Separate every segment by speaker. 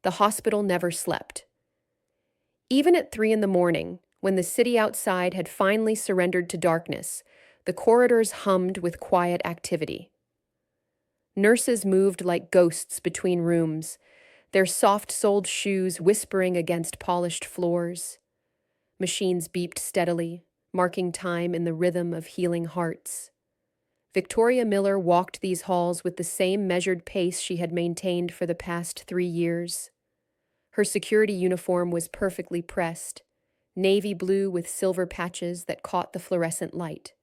Speaker 1: the hospital never slept. Even at 3 in the morning, when the city outside had finally surrendered to darkness, the corridors hummed with quiet activity. Nurses moved like ghosts between rooms, their soft-soled shoes whispering against polished floors. Machines beeped steadily, marking time in the rhythm of healing hearts. Victoria Miller walked these halls with the same measured pace she had maintained for the past 3 years. Her security uniform was perfectly pressed, navy blue with silver patches that caught the fluorescent light.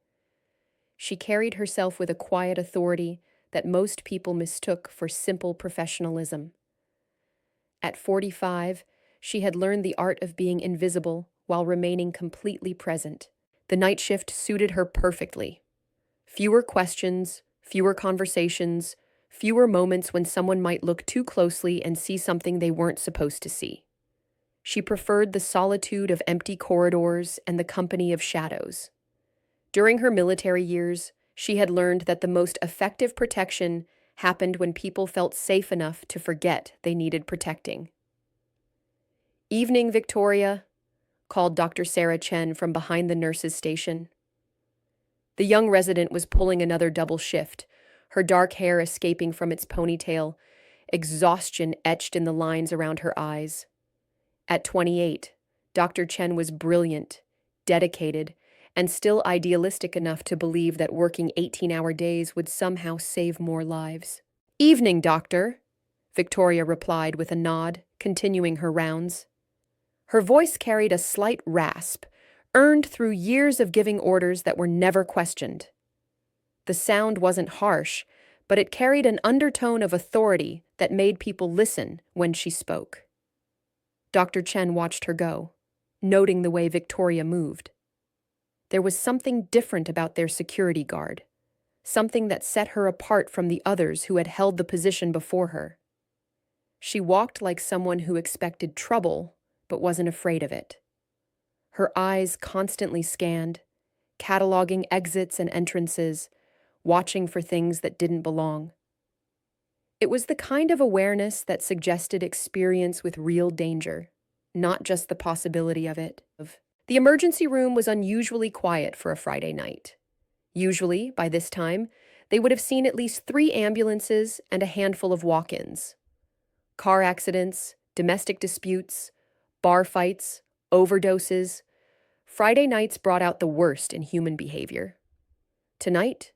Speaker 1: She carried herself with a quiet authority that most people mistook for simple professionalism. At 45, she had learned the art of being invisible while remaining completely present. The night shift suited her perfectly. Fewer questions, fewer conversations, fewer moments when someone might look too closely and see something they weren't supposed to see. She preferred the solitude of empty corridors and the company of shadows. During her military years, she had learned that the most effective protection happened when people felt safe enough to forget they needed protecting. "Evening, Victoria," called Dr. Sarah Chen from behind the nurse's station. The young resident was pulling another double shift, her dark hair escaping from its ponytail, exhaustion etched in the lines around her eyes. At 28, Dr. Chen was brilliant, dedicated, and still idealistic enough to believe that working 18-hour days would somehow save more lives. "Evening, doctor," Victoria replied with a nod, continuing her rounds. Her voice carried a slight rasp, earned through years of giving orders that were never questioned. The sound wasn't harsh, but it carried an undertone of authority that made people listen when she spoke. Dr. Chen watched her go, noting the way Victoria moved. There was something different about their security guard, something that set her apart from the others who had held the position before her. She walked like someone who expected trouble, but wasn't afraid of it. Her eyes constantly scanned, cataloging exits and entrances, watching for things that didn't belong. It was the kind of awareness that suggested experience with real danger, not just the possibility of it. The emergency room was unusually quiet for a Friday night. Usually, by this time, they would have seen at least 3 ambulances and a handful of walk-ins. Car accidents, domestic disputes, bar fights, overdoses. Friday nights brought out the worst in human behavior. Tonight,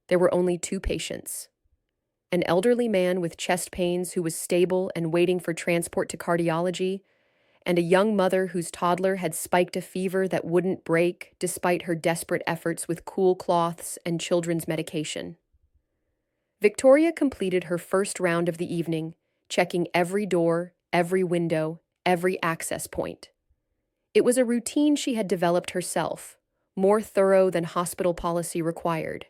Speaker 1: there were only 2 patients. An elderly man with chest pains who was stable and waiting for transport to cardiology, and a young mother whose toddler had spiked a fever that wouldn't break despite her desperate efforts with cool cloths and children's medication. Victoria completed her first round of the evening, checking every door, every window, every access point. It was a routine she had developed herself, more thorough than hospital policy required.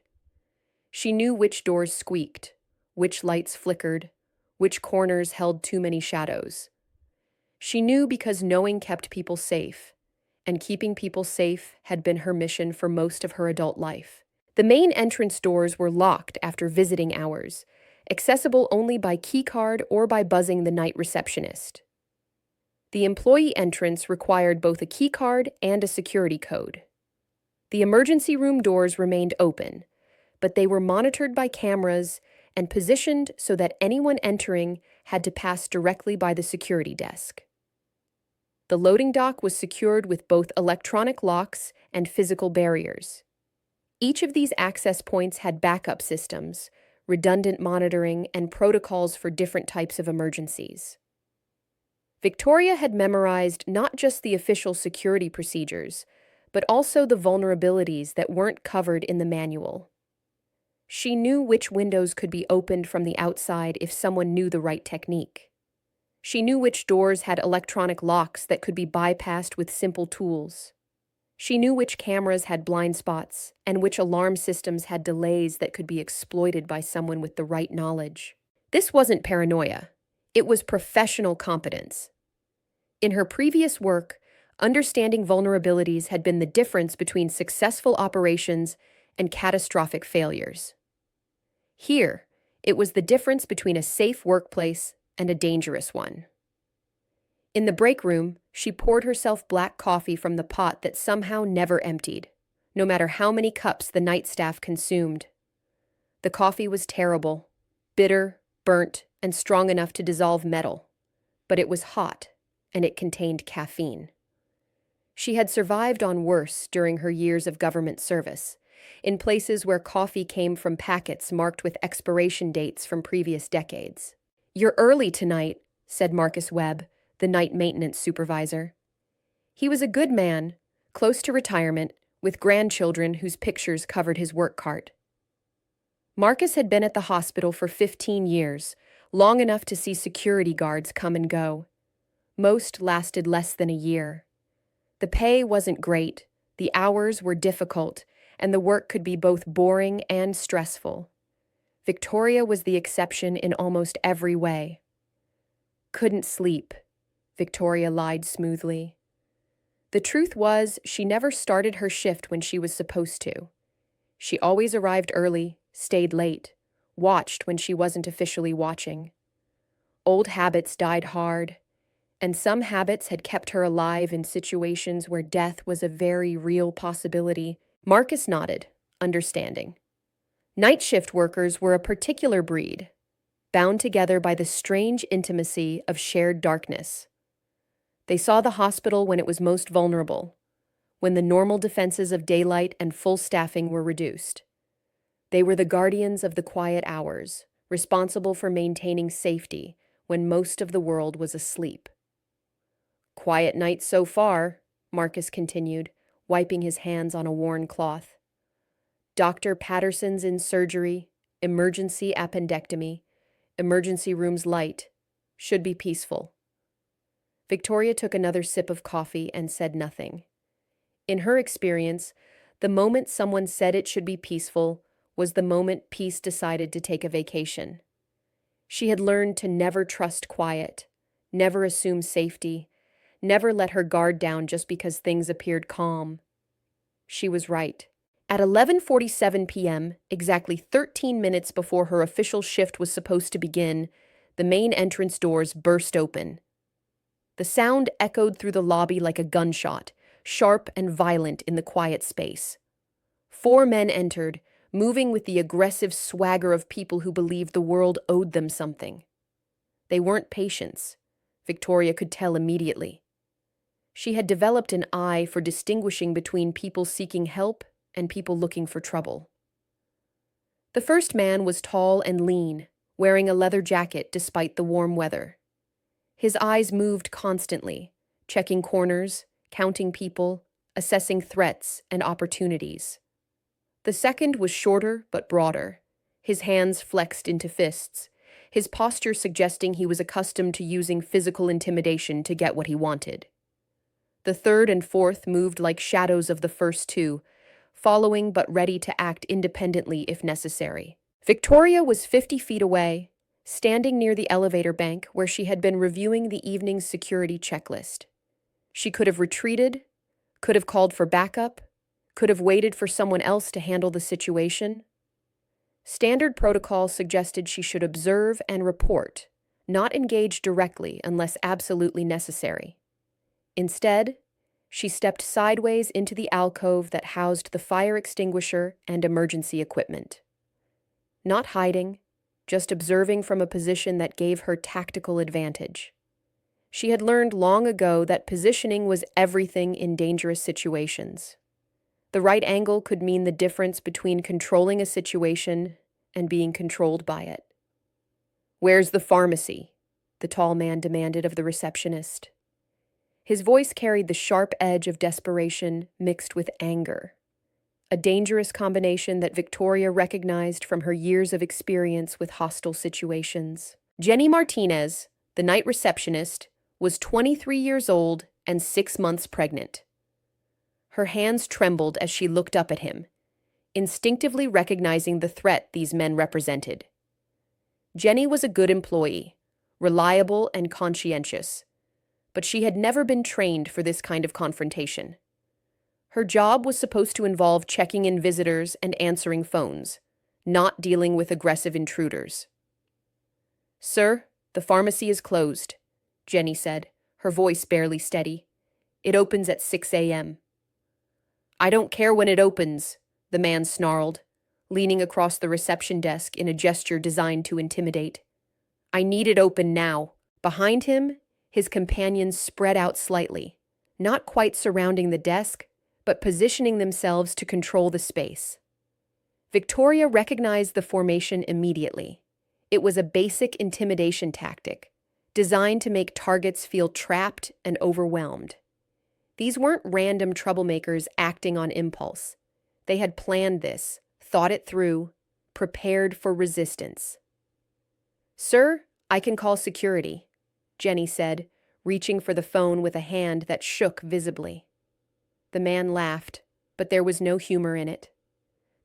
Speaker 1: She knew which doors squeaked, which lights flickered, which corners held too many shadows. She knew because knowing kept people safe, and keeping people safe had been her mission for most of her adult life. The main entrance doors were locked after visiting hours, accessible only by keycard or by buzzing the night receptionist. The employee entrance required both a keycard and a security code. The emergency room doors remained open, but they were monitored by cameras and positioned so that anyone entering had to pass directly by the security desk. The loading dock was secured with both electronic locks and physical barriers. Each of these access points had backup systems, redundant monitoring, and protocols for different types of emergencies. Victoria had memorized not just the official security procedures, but also the vulnerabilities that weren't covered in the manual. She knew which windows could be opened from the outside if someone knew the right technique. She knew which doors had electronic locks that could be bypassed with simple tools. She knew which cameras had blind spots and which alarm systems had delays that could be exploited by someone with the right knowledge. This wasn't paranoia. It was professional competence. In her previous work, understanding vulnerabilities had been the difference between successful operations and catastrophic failures. Here, it was the difference between a safe workplace and a dangerous one. In the break room, she poured herself black coffee from the pot that somehow never emptied, no matter how many cups the night staff consumed. The coffee was terrible, bitter, burnt, and strong enough to dissolve metal, but it was hot, and it contained caffeine. She had survived on worse during her years of government service, in places where coffee came from packets marked with expiration dates from previous decades. "You're early tonight," said Marcus Webb, the night maintenance supervisor. He was a good man, close to retirement, with grandchildren whose pictures covered his work cart. Marcus had been at the hospital for 15 years, long enough to see security guards come and go. Most lasted less than a year. The pay wasn't great, the hours were difficult, and the work could be both boring and stressful. Victoria was the exception in almost every way. "Couldn't sleep," Victoria lied smoothly. The truth was, she never started her shift when she was supposed to. She always arrived early, stayed late, watched when she wasn't officially watching. Old habits died hard, and some habits had kept her alive in situations where death was a very real possibility. Marcus nodded, understanding. Night shift workers were a particular breed, bound together by the strange intimacy of shared darkness. They saw the hospital when it was most vulnerable, when the normal defenses of daylight and full staffing were reduced. They were the guardians of the quiet hours, responsible for maintaining safety when most of the world was asleep. "Quiet night so far," Marcus continued, wiping his hands on a worn cloth. "Dr. Patterson's in surgery, emergency appendectomy, emergency rooms light. Should be peaceful." Victoria took another sip of coffee and said nothing. In her experience, the moment someone said it should be peaceful was the moment peace decided to take a vacation. She had learned to never trust quiet, never assume safety, never let her guard down just because things appeared calm. She was right. At 11:47 p.m., exactly 13 minutes before her official shift was supposed to begin, the main entrance doors burst open. The sound echoed through the lobby like a gunshot, sharp and violent in the quiet space. 4 men entered, moving with the aggressive swagger of people who believed the world owed them something. They weren't patients. Victoria could tell immediately. She had developed an eye for distinguishing between people seeking help and people looking for trouble. The first man was tall and lean, wearing a leather jacket despite the warm weather. His eyes moved constantly, checking corners, counting people, assessing threats and opportunities. The second was shorter but broader, his hands flexed into fists, his posture suggesting he was accustomed to using physical intimidation to get what he wanted. The third and fourth moved like shadows of the first two, following but ready to act independently if necessary. Victoria was 50 feet away, standing near the elevator bank where she had been reviewing the evening's security checklist. She could have retreated, could have called for backup, could have waited for someone else to handle the situation. Standard protocol suggested she should observe and report, not engage directly unless absolutely necessary. Instead, she stepped sideways into the alcove that housed the fire extinguisher and emergency equipment. Not hiding, just observing from a position that gave her tactical advantage. She had learned long ago that positioning was everything in dangerous situations. The right angle could mean the difference between controlling a situation and being controlled by it. "Where's the pharmacy?" the tall man demanded of the receptionist. His voice carried the sharp edge of desperation mixed with anger, a dangerous combination that Victoria recognized from her years of experience with hostile situations. Jenny Martinez, the night receptionist, was 23 years old and 6 months pregnant. Her hands trembled as she looked up at him, instinctively recognizing the threat these men represented. Jenny was a good employee, reliable and conscientious, but she had never been trained for this kind of confrontation. Her job was supposed to involve checking in visitors and answering phones, not dealing with aggressive intruders. "Sir, the pharmacy is closed," Jenny said, her voice barely steady. "It opens at 6 a.m." "I don't care when it opens," the man snarled, leaning across the reception desk in a gesture designed to intimidate. "I need it open now." Behind him, his companions spread out slightly, not quite surrounding the desk, but positioning themselves to control the space. Victoria recognized the formation immediately. It was a basic intimidation tactic, designed to make targets feel trapped and overwhelmed. These weren't random troublemakers acting on impulse. They had planned this, thought it through, prepared for resistance. "Sir, I can call security," Jenny said, reaching for the phone with a hand that shook visibly. The man laughed, but there was no humor in it.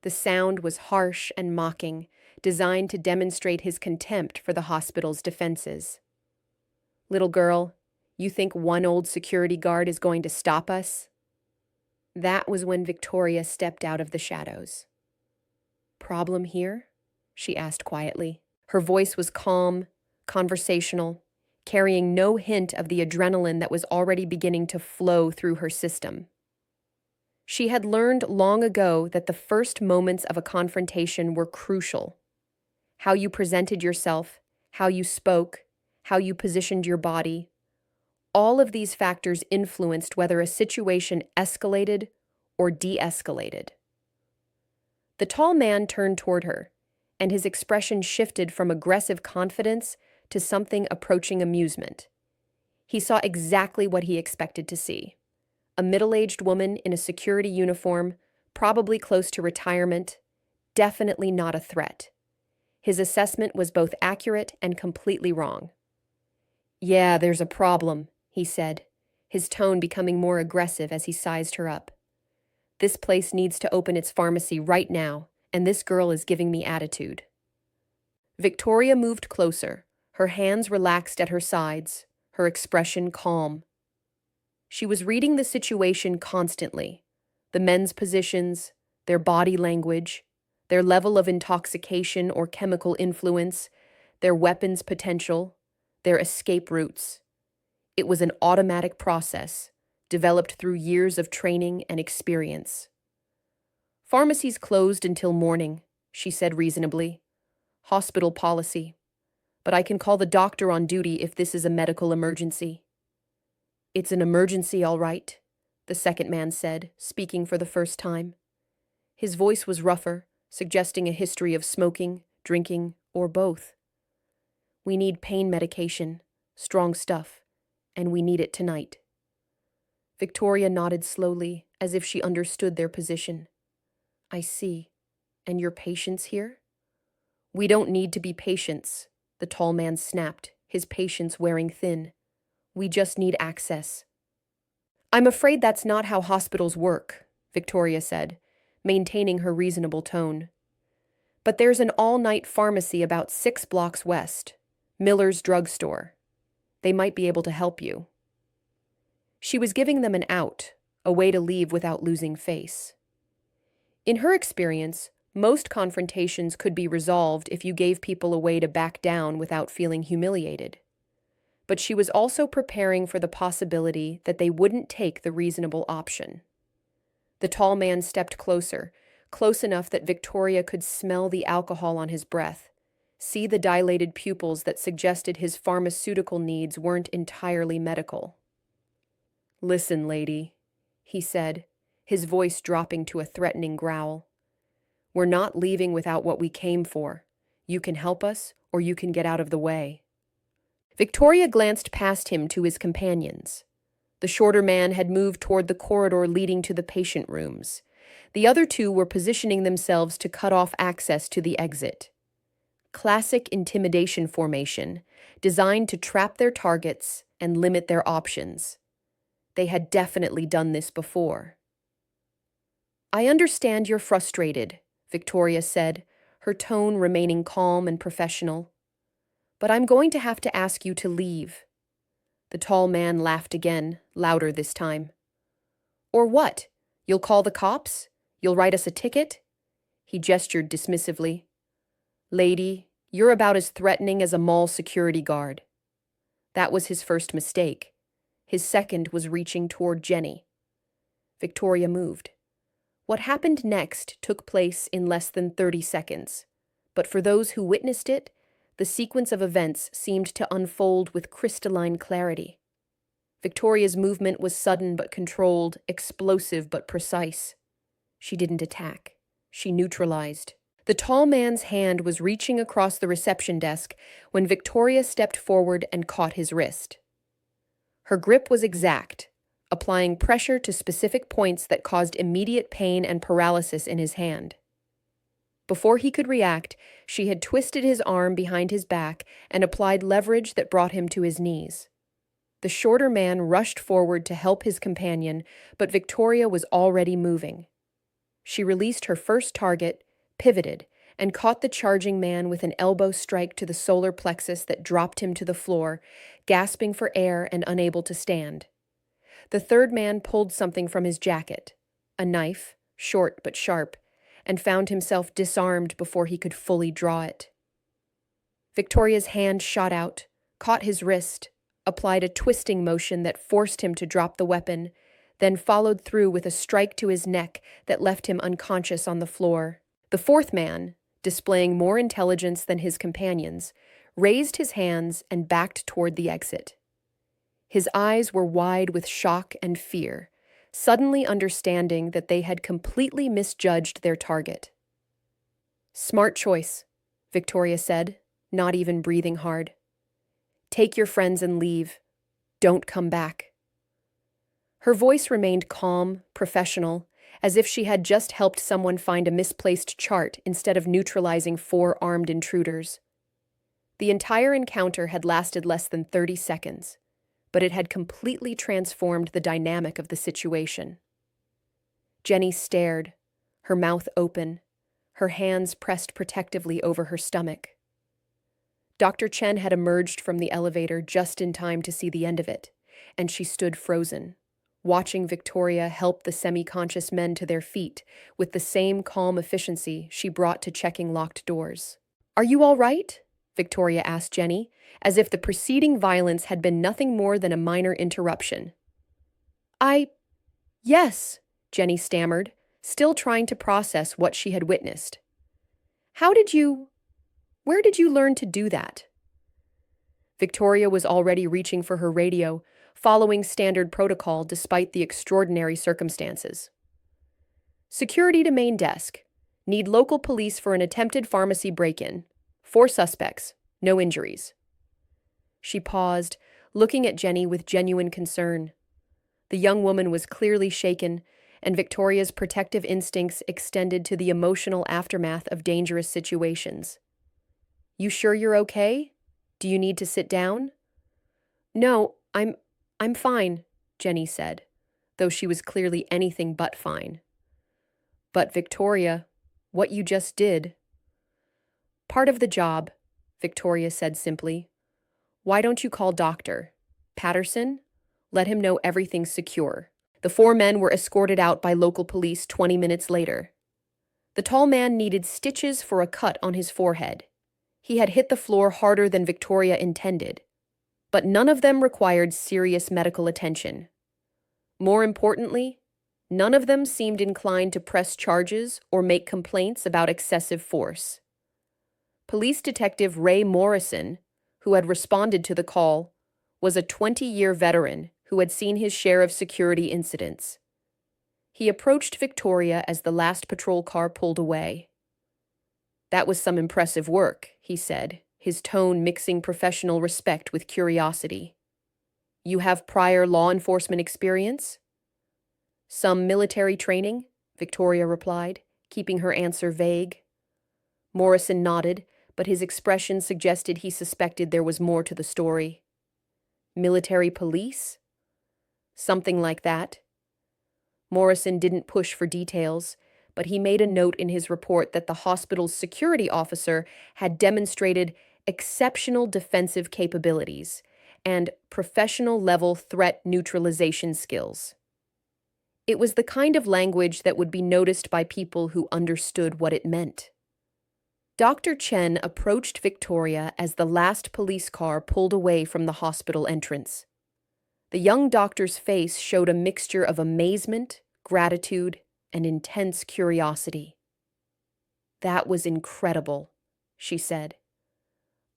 Speaker 1: The sound was harsh and mocking, designed to demonstrate his contempt for the hospital's defenses. "Little girl, you think one old security guard is going to stop us?" That was when Victoria stepped out of the shadows. "Problem here?" she asked quietly. Her voice was calm, conversational, carrying no hint of the adrenaline that was already beginning to flow through her system. She had learned long ago that the first moments of a confrontation were crucial. How you presented yourself, how you spoke, how you positioned your body. All of these factors influenced whether a situation escalated or de-escalated. The tall man turned toward her, and his expression shifted from aggressive confidence to something approaching amusement. He saw exactly what he expected to see. A middle-aged woman in a security uniform, probably close to retirement, definitely not a threat. His assessment was both accurate and completely wrong. "Yeah, there's a problem," he said, his tone becoming more aggressive as he sized her up. "This place needs to open its pharmacy right now, and this girl is giving me attitude." Victoria moved closer, her hands relaxed at her sides, her expression calm. She was reading the situation constantly, the men's positions, their body language, their level of intoxication or chemical influence, their weapons potential, their escape routes. It was an automatic process, developed through years of training and experience. "Pharmacies closed until morning," she said reasonably. "Hospital policy. But I can call the doctor on duty if this is a medical emergency." "It's an emergency, all right," the second man said, speaking for the first time. His voice was rougher, suggesting a history of smoking, drinking, or both. "We need pain medication, strong stuff, and we need it tonight." Victoria nodded slowly, as if she understood their position. "I see. And your patients here?" "We don't need to be patients," the tall man snapped, his patience wearing thin. "We just need access." "I'm afraid that's not how hospitals work," Victoria said, maintaining her reasonable tone. "But there's an all-night pharmacy about 6 blocks west, Miller's drugstore. They might be able to help you." She was giving them an out, a way to leave without losing face. In her experience, most confrontations could be resolved if you gave people a way to back down without feeling humiliated. But she was also preparing for the possibility that they wouldn't take the reasonable option. The tall man stepped closer, close enough that Victoria could smell the alcohol on his breath, see the dilated pupils that suggested his pharmaceutical needs weren't entirely medical. "Listen, lady," he said, his voice dropping to a threatening growl. "We're not leaving without what we came for. You can help us, or you can get out of the way." Victoria glanced past him to his companions. The shorter man had moved toward the corridor leading to the patient rooms. The other two were positioning themselves to cut off access to the exit. Classic intimidation formation, designed to trap their targets and limit their options. They had definitely done this before. "I understand you're frustrated," Victoria said, her tone remaining calm and professional. "But I'm going to have to ask you to leave." The tall man laughed again, louder this time. "Or what? You'll call the cops? You'll write us a ticket?" He gestured dismissively. "Lady, you're about as threatening as a mall security guard." That was his first mistake. His second was reaching toward Jenny. Victoria moved. What happened next took place in less than 30 seconds, but for those who witnessed it, the sequence of events seemed to unfold with crystalline clarity. Victoria's movement was sudden but controlled, explosive but precise. She didn't attack. She neutralized. The tall man's hand was reaching across the reception desk when Victoria stepped forward and caught his wrist. Her grip was exact, applying pressure to specific points that caused immediate pain and paralysis in his hand. Before he could react, she had twisted his arm behind his back and applied leverage that brought him to his knees. The shorter man rushed forward to help his companion, but Victoria was already moving. She released her first target, pivoted, and caught the charging man with an elbow strike to the solar plexus that dropped him to the floor, gasping for air and unable to stand. The third man pulled something from his jacket, a knife, short but sharp, and found himself disarmed before he could fully draw it. Victoria's hand shot out, caught his wrist, applied a twisting motion that forced him to drop the weapon, then followed through with a strike to his neck that left him unconscious on the floor. The fourth man, displaying more intelligence than his companions, raised his hands and backed toward the exit. His eyes were wide with shock and fear, suddenly understanding that they had completely misjudged their target. "Smart choice," Victoria said, not even breathing hard. "Take your friends and leave. Don't come back." Her voice remained calm, professional, as if she had just helped someone find a misplaced chart instead of neutralizing 4 armed intruders. The entire encounter had lasted less than 30 seconds, but it had completely transformed the dynamic of the situation. Jenny stared, her mouth open, her hands pressed protectively over her stomach. Dr. Chen had emerged from the elevator just in time to see the end of it, and she stood frozen, watching Victoria help the semi-conscious men to their feet with the same calm efficiency she brought to checking locked doors. "Are you all right?" Victoria asked Jenny, as if the preceding violence had been nothing more than a minor interruption. Yes," Jenny stammered, still trying to process what she had witnessed. Where did you learn to do that?" Victoria was already reaching for her radio, following standard protocol despite the extraordinary circumstances. "Security to main desk. Need local police for an attempted pharmacy break-in. 4 suspects. No injuries." She paused, looking at Jenny with genuine concern. The young woman was clearly shaken, and Victoria's protective instincts extended to the emotional aftermath of dangerous situations. "You sure you're okay? Do you need to sit down?" "No, I'm fine," Jenny said, though she was clearly anything but fine. "But Victoria, what you just did—" "Part of the job," Victoria said simply. "Why don't you call Dr. Patterson? Let him know everything's secure." The 4 men were escorted out by local police 20 minutes later. The tall man needed stitches for a cut on his forehead. He had hit the floor harder than Victoria intended, but none of them required serious medical attention. More importantly, none of them seemed inclined to press charges or make complaints about excessive force. Police Detective Ray Morrison, who had responded to the call, was a 20-year veteran who had seen his share of security incidents. He approached Victoria as the last patrol car pulled away. "That was some impressive work," he said, his tone mixing professional respect with curiosity. "You have prior law enforcement experience?" "Some military training," Victoria replied, keeping her answer vague. Morrison nodded, but his expression suggested he suspected there was more to the story. "Military police?" "Something like that." Morrison didn't push for details, but he made a note in his report that the hospital's security officer had demonstrated exceptional defensive capabilities and professional-level threat neutralization skills. It was the kind of language that would be noticed by people who understood what it meant. Dr. Chen approached Victoria as the last police car pulled away from the hospital entrance. The young doctor's face showed a mixture of amazement, gratitude, and intense curiosity. "That was incredible," she said.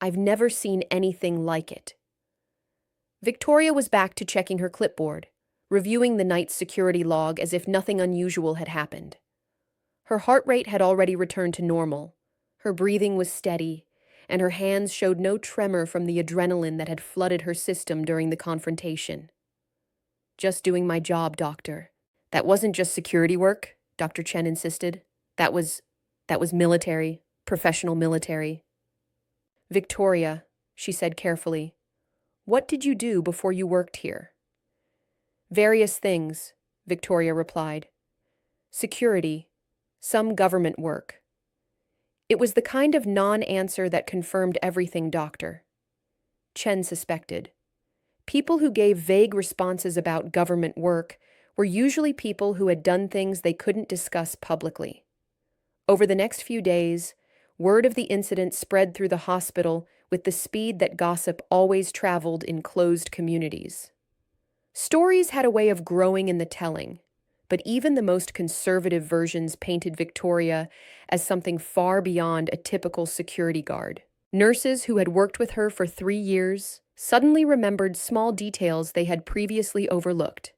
Speaker 1: "I've never seen anything like it." Victoria was back to checking her clipboard, reviewing the night's security log as if nothing unusual had happened. Her heart rate had already returned to normal, her breathing was steady, and her hands showed no tremor from the adrenaline that had flooded her system during the confrontation. "Just doing my job, doctor." "That wasn't just security work," Dr. Chen insisted. That was military, professional military." "Victoria," she said carefully, "what did you do before you worked here?" "Various things," Victoria replied. "Security, some government work." It was the kind of non-answer that confirmed everything, doctor. Chen suspected. People who gave vague responses about government work were usually people who had done things they couldn't discuss publicly. Over the next few days, word of the incident spread through the hospital with the speed that gossip always traveled in closed communities. Stories had a way of growing in the telling, but even the most conservative versions painted Victoria as something far beyond a typical security guard. Nurses who had worked with her for 3 years suddenly remembered small details they had previously overlooked.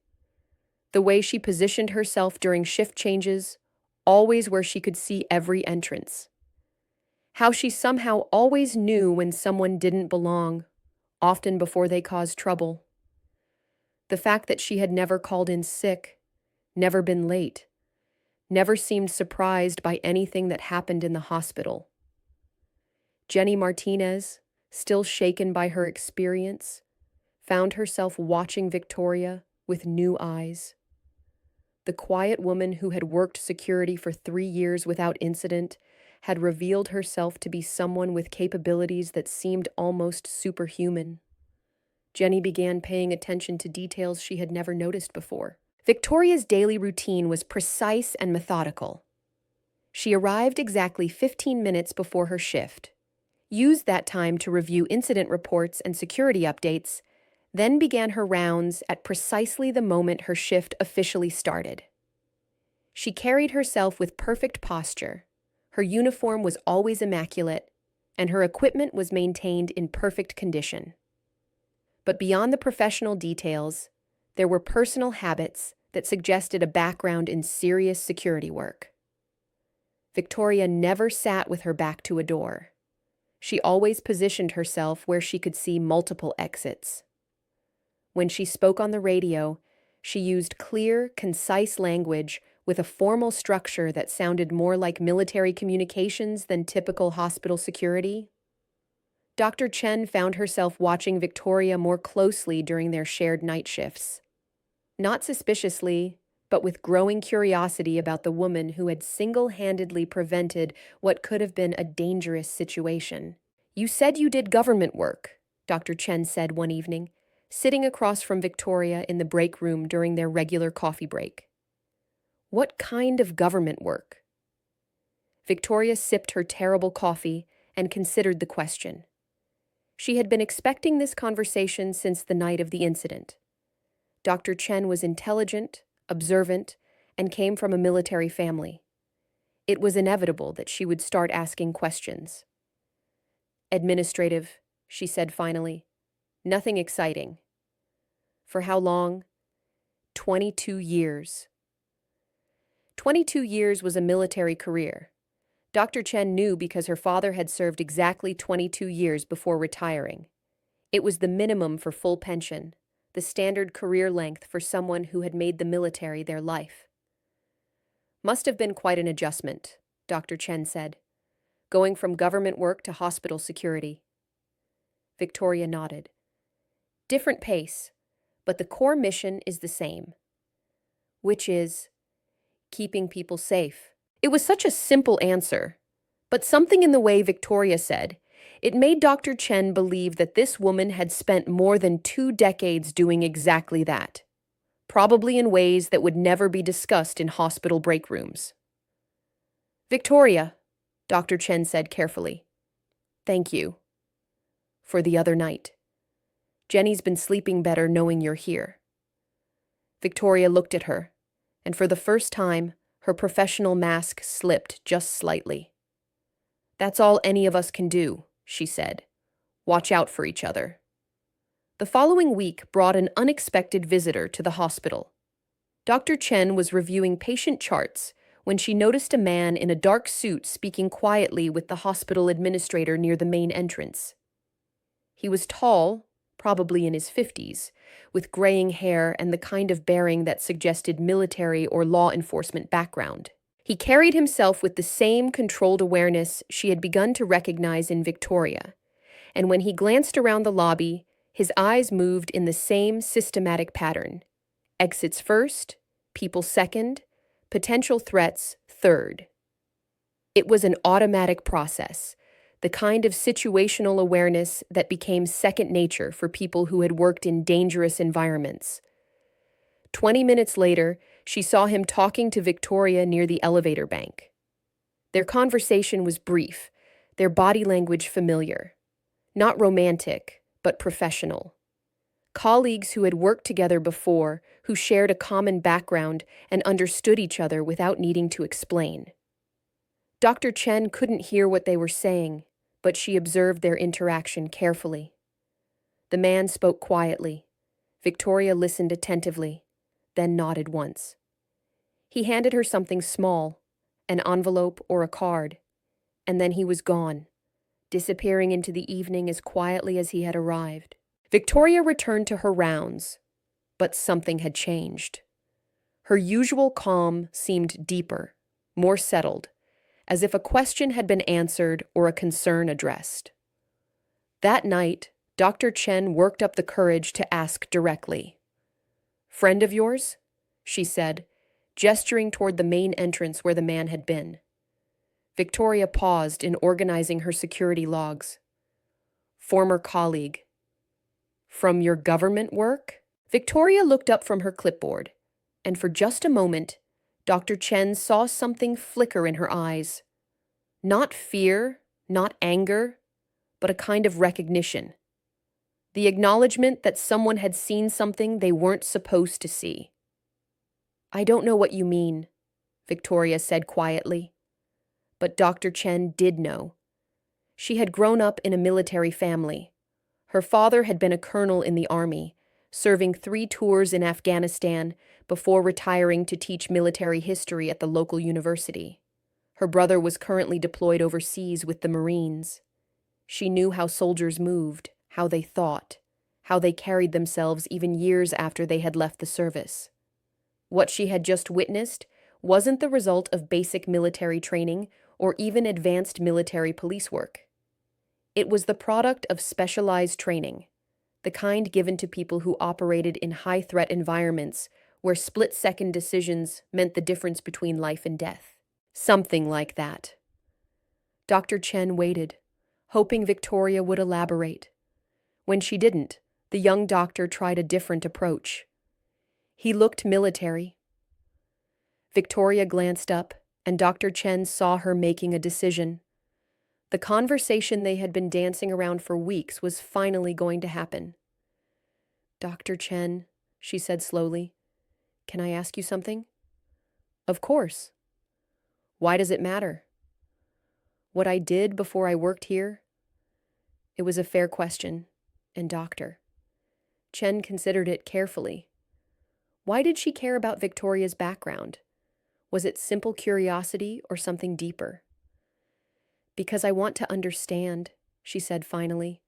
Speaker 1: The way she positioned herself during shift changes, always where she could see every entrance. How she somehow always knew when someone didn't belong, often before they caused trouble. The fact that she had never called in sick, never been late, never seemed surprised by anything that happened in the hospital. Jenny Martinez, still shaken by her experience, found herself watching Victoria with new eyes. The quiet woman who had worked security for 3 years without incident had revealed herself to be someone with capabilities that seemed almost superhuman. Jenny began paying attention to details she had never noticed before. Victoria's daily routine was precise and methodical. She arrived exactly 15 minutes before her shift, used that time to review incident reports and security updates, then began her rounds at precisely the moment her shift officially started. She carried herself with perfect posture, her uniform was always immaculate, and her equipment was maintained in perfect condition. But beyond the professional details, there were personal habits that suggested a background in serious security work. Victoria never sat with her back to a door. She always positioned herself where she could see multiple exits. When she spoke on the radio, she used clear, concise language with a formal structure that sounded more like military communications than typical hospital security. Dr. Chen found herself watching Victoria more closely during their shared night shifts. Not suspiciously, but with growing curiosity about the woman who had single-handedly prevented what could have been a dangerous situation. "You said you did government work," Dr. Chen said one evening, sitting across from Victoria in the break room during their regular coffee break. "What kind of government work?" Victoria sipped her terrible coffee and considered the question. She had been expecting this conversation since the night of the incident. Dr. Chen was intelligent, observant, and came from a military family. It was inevitable that she would start asking questions. "Administrative," she said finally. "Nothing exciting." "For how long?" 22 years. 22 years was a military career. Dr. Chen knew because her father had served exactly 22 years before retiring. It was the minimum for full pension, the standard career length for someone who had made the military their life. "Must have been quite an adjustment," Dr. Chen said, "going from government work to hospital security." Victoria nodded. "Different pace, but the core mission is the same, which is keeping people safe." It was such a simple answer, but something in the way Victoria said, it made Dr. Chen believe that this woman had spent more than 2 decades doing exactly that, probably in ways that would never be discussed in hospital break rooms. "Victoria," Dr. Chen said carefully, "thank you for the other night." Jenny's been sleeping better knowing you're here." Victoria looked at her, and for the first time, her professional mask slipped just slightly. "That's all any of us can do," she said. "Watch out for each other." The following week brought an unexpected visitor to the hospital. Dr. Chen was reviewing patient charts when she noticed a man in a dark suit speaking quietly with the hospital administrator near the main entrance. He was tall, probably in his 50s, with graying hair and the kind of bearing that suggested military or law enforcement background. He carried himself with the same controlled awareness she had begun to recognize in Victoria, and when he glanced around the lobby, his eyes moved in the same systematic pattern. Exits first, people second, potential threats third. It was an automatic process, the kind of situational awareness that became second nature for people who had worked in dangerous environments. 20 minutes later, she saw him talking to Victoria near the elevator bank. Their conversation was brief, their body language familiar. Not romantic, but professional. Colleagues who had worked together before, who shared a common background and understood each other without needing to explain. Dr. Chen couldn't hear what they were saying, but she observed their interaction carefully. The man spoke quietly. Victoria listened attentively, then nodded once. He handed her something small, an envelope or a card, and then he was gone, disappearing into the evening as quietly as he had arrived. Victoria returned to her rounds, but something had changed. Her usual calm seemed deeper, more settled, as if a question had been answered or a concern addressed. That night, Dr. Chen worked up the courage to ask directly. "Friend of yours?" she said, gesturing toward the main entrance where the man had been. Victoria paused in organizing her security logs. "Former colleague." "From your government work?" Victoria looked up from her clipboard, and for just a moment, Dr. Chen saw something flicker in her eyes. Not fear, not anger, but a kind of recognition. The acknowledgement that someone had seen something they weren't supposed to see. "I don't know what you mean," Victoria said quietly. But Dr. Chen did know. She had grown up in a military family. Her father had been a colonel in the army, serving 3 tours in Afghanistan before retiring to teach military history at the local university. Her brother was currently deployed overseas with the Marines. She knew how soldiers moved, how they thought, how they carried themselves even years after they had left the service. What she had just witnessed wasn't the result of basic military training or even advanced military police work. It was the product of specialized training, the kind given to people who operated in high-threat environments where split-second decisions meant the difference between life and death. Something like that. Dr. Chen waited, hoping Victoria would elaborate. When she didn't, the young doctor tried a different approach. He looked military. Victoria glanced up, and Dr. Chen saw her making a decision. The conversation they had been dancing around for weeks was finally going to happen. "Dr. Chen," she said slowly, "can I ask you something?" "Of course." "Why does it matter?" "What I did before I worked here?" It was a fair question, and Dr. Chen considered it carefully. Why did she care about Victoria's background? Was it simple curiosity or something deeper? "Because I want to understand," she said finally.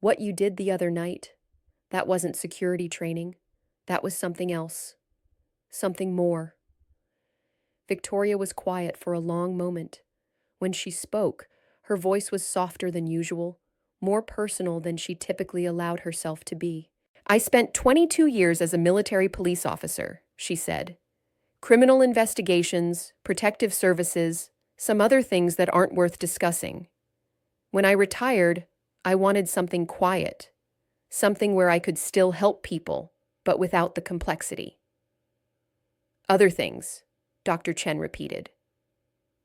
Speaker 1: "What you did the other night, that wasn't security training. That was something else. Something more." Victoria was quiet for a long moment. When she spoke, her voice was softer than usual, more personal than she typically allowed herself to be. "I spent 22 years as a military police officer," she said. "Criminal investigations, protective services, some other things that aren't worth discussing. When I retired, I wanted something quiet, something where I could still help people, but without the complexity." "Other things," Dr. Chen repeated.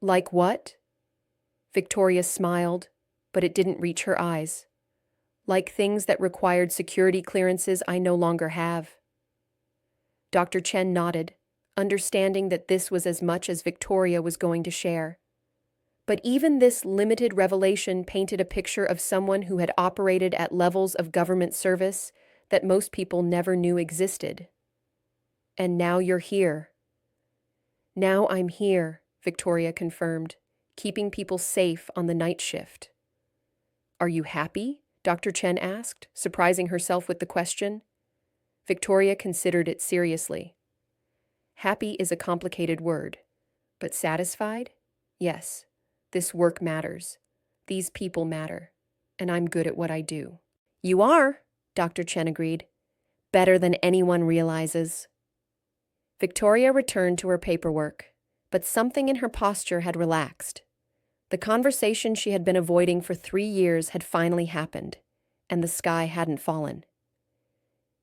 Speaker 1: "Like what?" Victoria smiled, but it didn't reach her eyes. like things that required security clearances I no longer have. Dr. Chen nodded, understanding that this was as much as Victoria was going to share. But even this limited revelation painted a picture of someone who had operated at levels of government service that most people never knew existed. And now you're here. Now I'm here, Victoria confirmed, keeping people safe on the night shift. Are you happy? Dr. Chen asked, surprising herself with the question. Victoria considered it seriously. Happy is a complicated word, but satisfied? Yes. This work matters. These people matter. And I'm good at what I do. You are, Dr. Chen agreed. Better than anyone realizes. Victoria returned to her paperwork, but something in her posture had relaxed. The conversation she had been avoiding for 3 years had finally happened, and the sky hadn't fallen.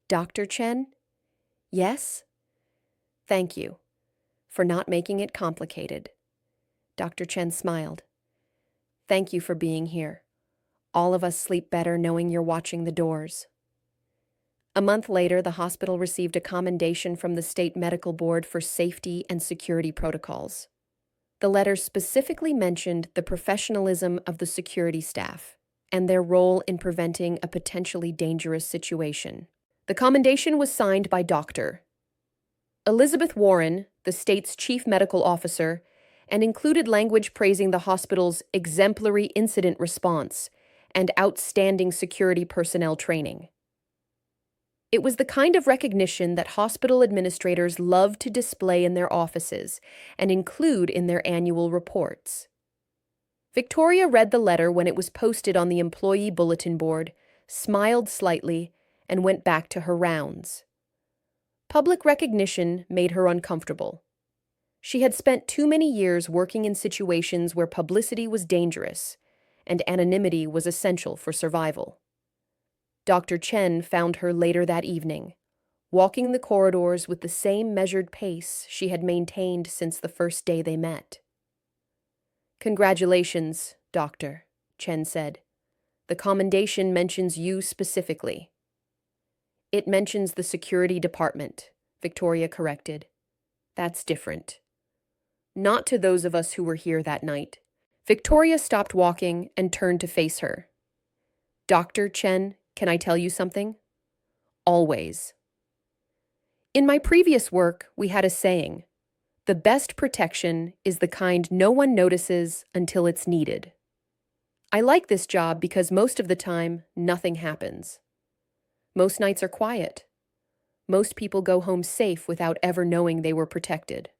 Speaker 1: Dr. Chen? Yes? Thank you for not making it complicated. Dr. Chen smiled. Thank you for being here. All of us sleep better knowing you're watching the doors. A month later, the hospital received a commendation from the State Medical Board for safety and security protocols. The letter specifically mentioned the professionalism of the security staff and their role in preventing a potentially dangerous situation. The commendation was signed by Dr. Elizabeth Warren, the state's chief medical officer, and included language praising the hospital's exemplary incident response and outstanding security personnel training. It was the kind of recognition that hospital administrators love to display in their offices and include in their annual reports. Victoria read the letter when it was posted on the employee bulletin board, smiled slightly, and went back to her rounds. Public recognition made her uncomfortable. She had spent too many years working in situations where publicity was dangerous and anonymity was essential for survival. Dr. Chen found her later that evening, walking the corridors with the same measured pace she had maintained since the first day they met. Congratulations, Doctor, Chen said. The commendation mentions you specifically. It mentions the security department, Victoria corrected. That's different. Not to those of us who were here that night. Victoria stopped walking and turned to face her. Dr. Chen, can I tell you something? Always. In my previous work, we had a saying, the best protection is the kind no one notices until it's needed. I like this job because most of the time, nothing happens. Most nights are quiet. Most people go home safe without ever knowing they were protected.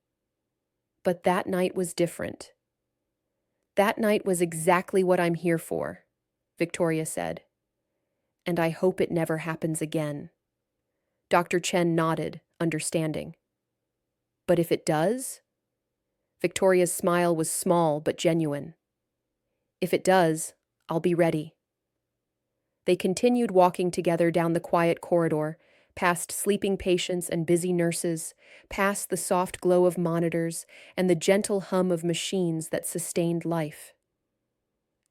Speaker 1: But that night was different. That night was exactly what I'm here for, Victoria said. And I hope it never happens again. Dr. Chen nodded, understanding. But if it does? Victoria's smile was small but genuine. If it does, I'll be ready. They continued walking together down the quiet corridor, past sleeping patients and busy nurses, past the soft glow of monitors and the gentle hum of machines that sustained life.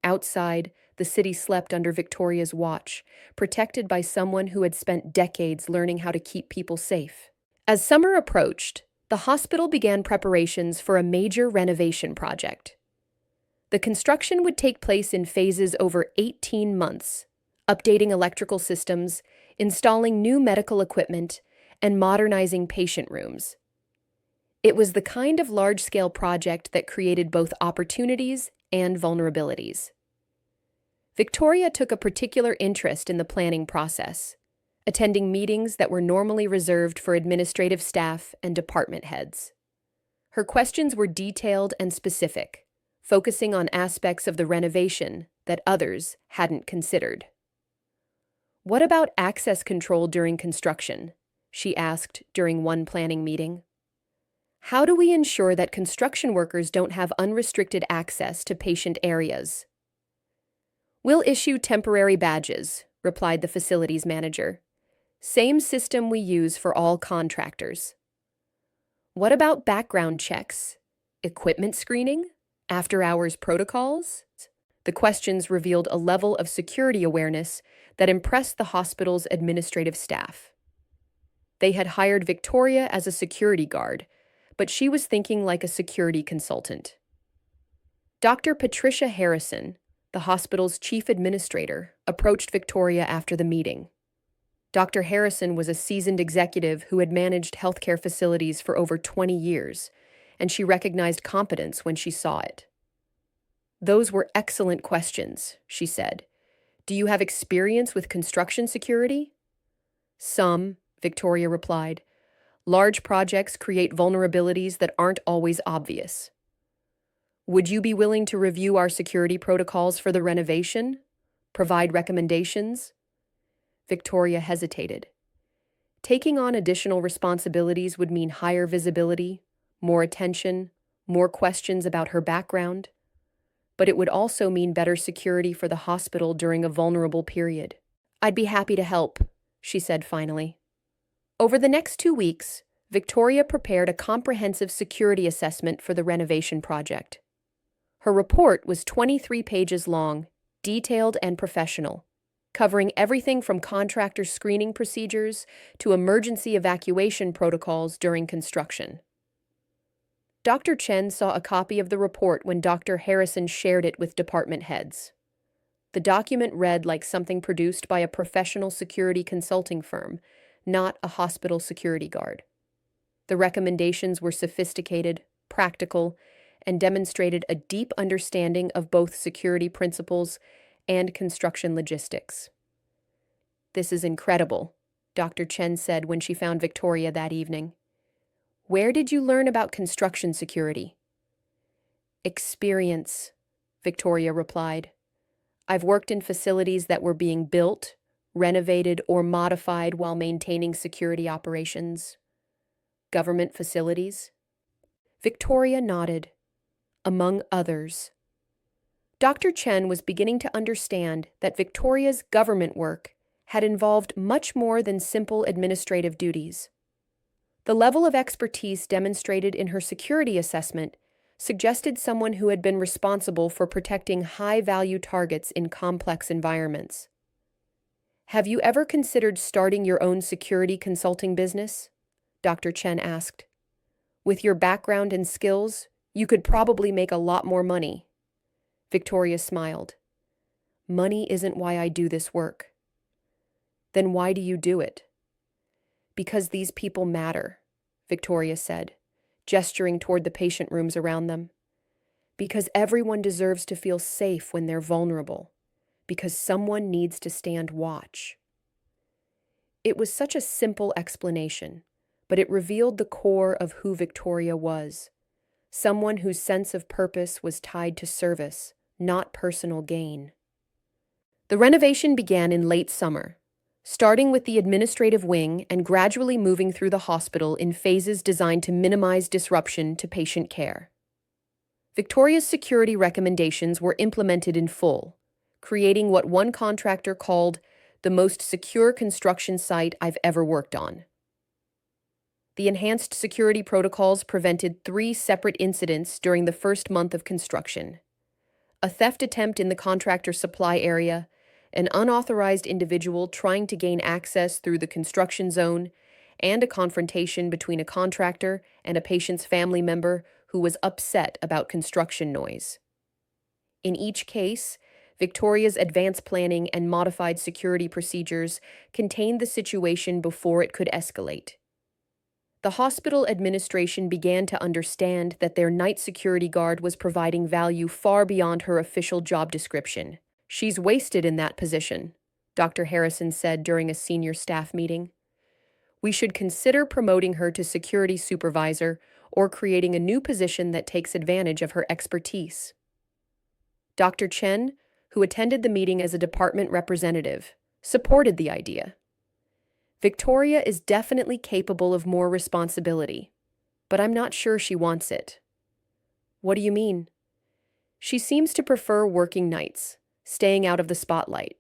Speaker 1: Outside, the city slept under Victoria's watch, protected by someone who had spent decades learning how to keep people safe. As summer approached, the hospital began preparations for a major renovation project. The construction would take place in phases over 18 months, updating electrical systems, installing new medical equipment, and modernizing patient rooms. It was the kind of large-scale project that created both opportunities and vulnerabilities. Victoria took a particular interest in the planning process, attending meetings that were normally reserved for administrative staff and department heads. Her questions were detailed and specific, focusing on aspects of the renovation that others hadn't considered. What about access control during construction? She asked during one planning meeting. How do we ensure that construction workers don't have unrestricted access to patient areas? We'll issue temporary badges, replied the facilities manager. Same system we use for all contractors. What about background checks? Equipment screening? After-hours protocols? The questions revealed a level of security awareness that impressed the hospital's administrative staff. They had hired Victoria as a security guard, but she was thinking like a security consultant. Dr. Patricia Harrison, the hospital's chief administrator, approached Victoria after the meeting. Dr. Harrison was a seasoned executive who had managed healthcare facilities for over 20 years, and she recognized competence when she saw it. "Those were excellent questions," she said. "Do you have experience with construction security?" "Some," Victoria replied. "Large projects create vulnerabilities that aren't always obvious." "Would you be willing to review our security protocols for the renovation? Provide recommendations?" Victoria hesitated. Taking on additional responsibilities would mean higher visibility, more attention, more questions about her background, but it would also mean better security for the hospital during a vulnerable period. "I'd be happy to help," she said finally. Over the next 2 weeks, Victoria prepared a comprehensive security assessment for the renovation project. Her report was 23 pages long, detailed and professional, covering everything from contractor screening procedures to emergency evacuation protocols during construction. Dr. Chen saw a copy of the report when Dr. Harrison shared it with department heads. The document read like something produced by a professional security consulting firm, not a hospital security guard. The recommendations were sophisticated, practical, and demonstrated a deep understanding of both security principles and construction logistics. "This is incredible," Dr. Chen said when she found Victoria that evening. "Where did you learn about construction security?" "Experience," Victoria replied. "I've worked in facilities that were being built, renovated, or modified while maintaining security operations." "Government facilities?" Victoria nodded. "Among others." Dr. Chen was beginning to understand that Victoria's government work had involved much more than simple administrative duties. The level of expertise demonstrated in her security assessment suggested someone who had been responsible for protecting high-value targets in complex environments. "Have you ever considered starting your own security consulting business?" Dr. Chen asked. "With your background and skills, you could probably make a lot more money." Victoria smiled. "Money isn't why I do this work." "Then why do you do it?" "Because these people matter," Victoria said, gesturing toward the patient rooms around them. "Because everyone deserves to feel safe when they're vulnerable. Because someone needs to stand watch." It was such a simple explanation, but it revealed the core of who Victoria was. Someone whose sense of purpose was tied to service, not personal gain. The renovation began in late summer, starting with the administrative wing and gradually moving through the hospital in phases designed to minimize disruption to patient care. Victoria's security recommendations were implemented in full, creating what one contractor called the most secure construction site I've ever worked on. The enhanced security protocols prevented 3 separate incidents during the first month of construction: a theft attempt in the contractor supply area, an unauthorized individual trying to gain access through the construction zone, and a confrontation between a contractor and a patient's family member who was upset about construction noise. In each case, Victoria's advanced planning and modified security procedures contained the situation before it could escalate. The hospital administration began to understand that their night security guard was providing value far beyond her official job description. "She's wasted in that position," Dr. Harrison said during a senior staff meeting. "We should consider promoting her to security supervisor or creating a new position that takes advantage of her expertise." Dr. Chen, who attended the meeting as a department representative, supported the idea. "Victoria is definitely capable of more responsibility, but I'm not sure she wants it." "What do you mean?" "She seems to prefer working nights, staying out of the spotlight.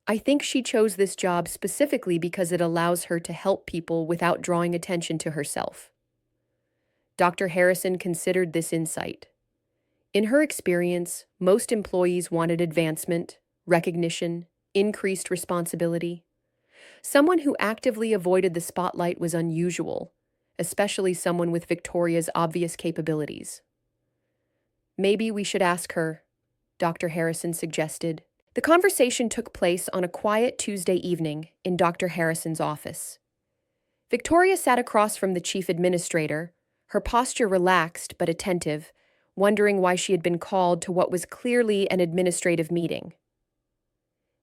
Speaker 1: I think she chose this job specifically because it allows her to help people without drawing attention to herself." Dr. Harrison considered this insight. In her experience, most employees wanted advancement, recognition, increased responsibility. Someone who actively avoided the spotlight was unusual, especially someone with Victoria's obvious capabilities. Maybe we should ask her, Dr. Harrison suggested. The conversation took place on a quiet Tuesday evening in Dr. Harrison's office. Victoria sat across from the chief administrator, her posture relaxed but attentive, wondering why she had been called to what was clearly an administrative meeting.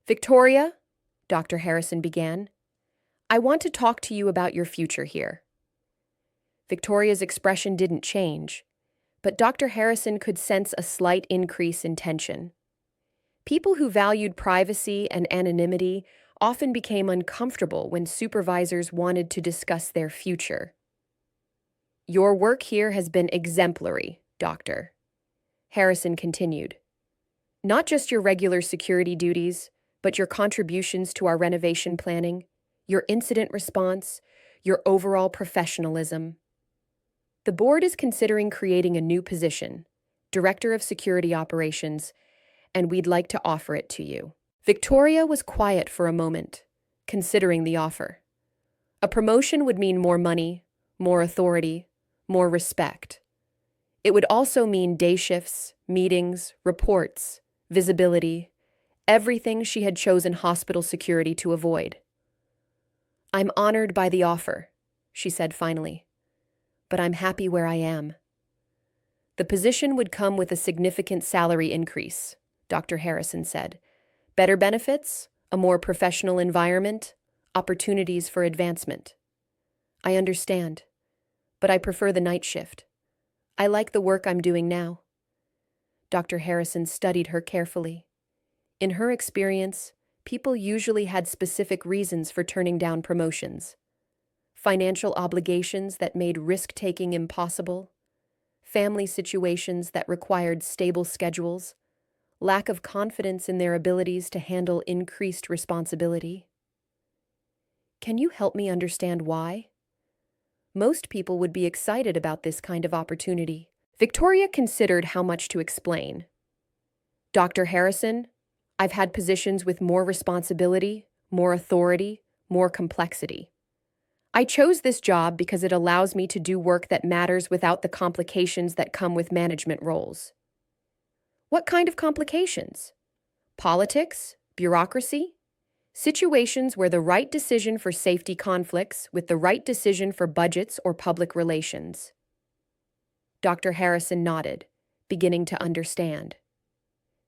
Speaker 1: Victoria, Dr. Harrison began, I want to talk to you about your future here. Victoria's expression didn't change, but Dr. Harrison could sense a slight increase in tension. People who valued privacy and anonymity often became uncomfortable when supervisors wanted to discuss their future. Your work here has been exemplary, Doctor. Harrison continued. Not just your regular security duties, but your contributions to our renovation planning, your incident response, your overall professionalism. The board is considering creating a new position, Director of Security Operations, and we'd like to offer it to you. Victoria was quiet for a moment, considering the offer. A promotion would mean more money, more authority, more respect. It would also mean day shifts, meetings, reports, visibility, everything she had chosen hospital security to avoid. I'm honored by the offer, she said finally, but I'm happy where I am. The position would come with a significant salary increase, Dr. Harrison said. Better benefits, a more professional environment, opportunities for advancement. I understand, but I prefer the night shift. I like the work I'm doing now. Dr. Harrison studied her carefully. In her experience, people usually had specific reasons for turning down promotions. Financial obligations that made risk-taking impossible, family situations that required stable schedules, lack of confidence in their abilities to handle increased responsibility. Can you help me understand why? Most people would be excited about this kind of opportunity. Victoria considered how much to explain. Dr. Harrison, I've had positions with more responsibility, more authority, more complexity. I chose this job because it allows me to do work that matters without the complications that come with management roles. What kind of complications? Politics? Bureaucracy? Situations where the right decision for safety conflicts with the right decision for budgets or public relations. Dr. Harrison nodded, beginning to understand.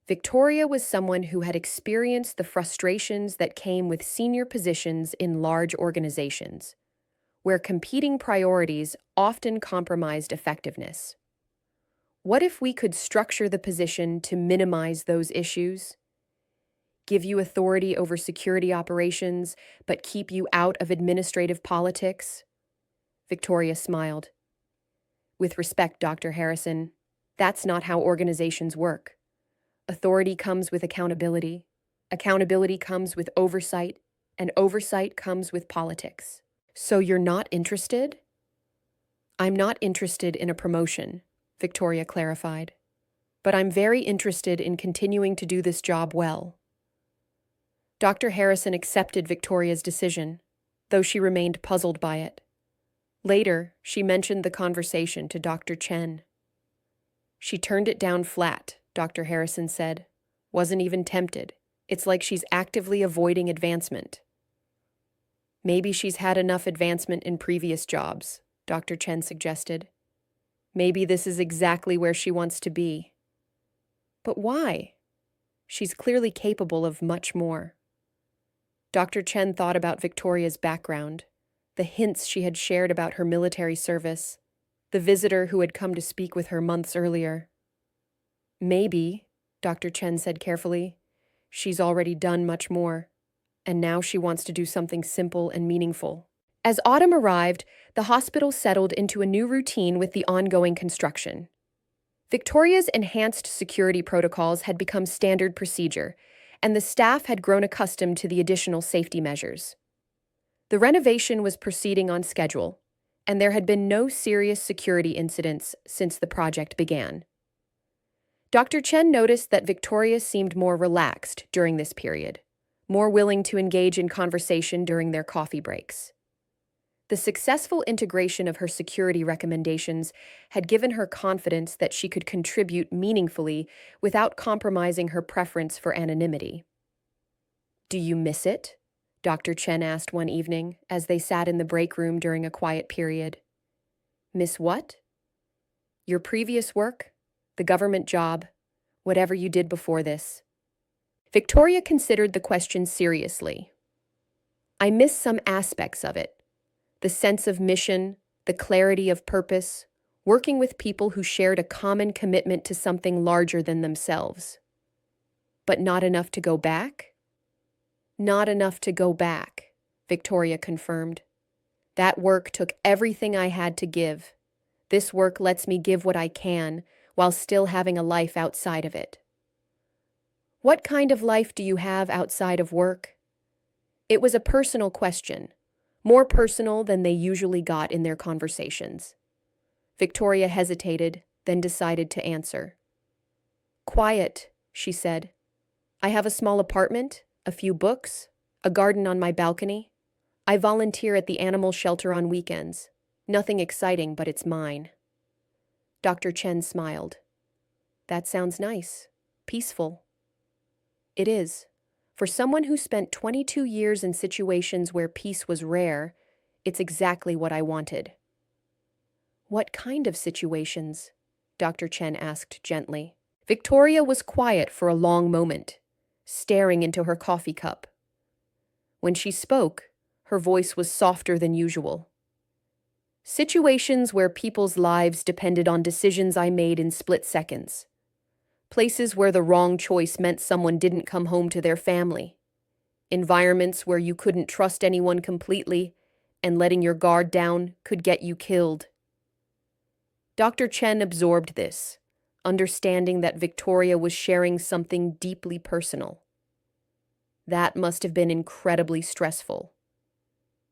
Speaker 1: Victoria was someone who had experienced the frustrations that came with senior positions in large organizations, where competing priorities often compromised effectiveness. What if we could structure the position to minimize those issues? Give you authority over security operations, but keep you out of administrative politics? Victoria smiled. With respect, Dr. Harrison, that's not how organizations work. Authority comes with accountability. Accountability comes with oversight, and oversight comes with politics. So you're not interested? I'm not interested in a promotion, Victoria clarified. But I'm very interested in continuing to do this job well. Dr. Harrison accepted Victoria's decision, though she remained puzzled by it. Later, she mentioned the conversation to Dr. Chen. She turned it down flat, Dr. Harrison said. Wasn't even tempted. It's like she's actively avoiding advancement. Maybe she's had enough advancement in previous jobs, Dr. Chen suggested. Maybe this is exactly where she wants to be. But why? She's clearly capable of much more. Dr. Chen thought about Victoria's background, the hints she had shared about her military service, the visitor who had come to speak with her months earlier. Maybe, Dr. Chen said carefully, she's already done much more, and now she wants to do something simple and meaningful. As autumn arrived, the hospital settled into a new routine with the ongoing construction. Victoria's enhanced security protocols had become standard procedure, and the staff had grown accustomed to the additional safety measures. The renovation was proceeding on schedule, and there had been no serious security incidents since the project began. Dr. Chen noticed that Victoria seemed more relaxed during this period, more willing to engage in conversation during their coffee breaks. The successful integration of her security recommendations had given her confidence that she could contribute meaningfully without compromising her preference for anonymity. "Do you miss it?" Dr. Chen asked one evening as they sat in the break room during a quiet period. "Miss what?" "Your previous work, the government job, whatever you did before this." Victoria considered the question seriously. "I miss some aspects of it. The sense of mission, the clarity of purpose, working with people who shared a common commitment to something larger than themselves." "But not enough to go back?" "Not enough to go back," Victoria confirmed. "That work took everything I had to give. This work lets me give what I can while still having a life outside of it." "What kind of life do you have outside of work?" It was a personal question, more personal than they usually got in their conversations. Victoria hesitated, then decided to answer. "Quiet," she said. "I have a small apartment, a few books, a garden on my balcony. I volunteer at the animal shelter on weekends. Nothing exciting, but it's mine." Dr. Chen smiled. "That sounds nice. Peaceful." "It is. For someone who spent 22 years in situations where peace was rare, it's exactly what I wanted." "What kind of situations?" Dr. Chen asked gently. Victoria was quiet for a long moment, staring into her coffee cup. When she spoke, her voice was softer than usual. "Situations where people's lives depended on decisions I made in split seconds. Places where the wrong choice meant someone didn't come home to their family. Environments where you couldn't trust anyone completely, and letting your guard down could get you killed." Dr. Chen absorbed this, understanding that Victoria was sharing something deeply personal. That must have been incredibly stressful.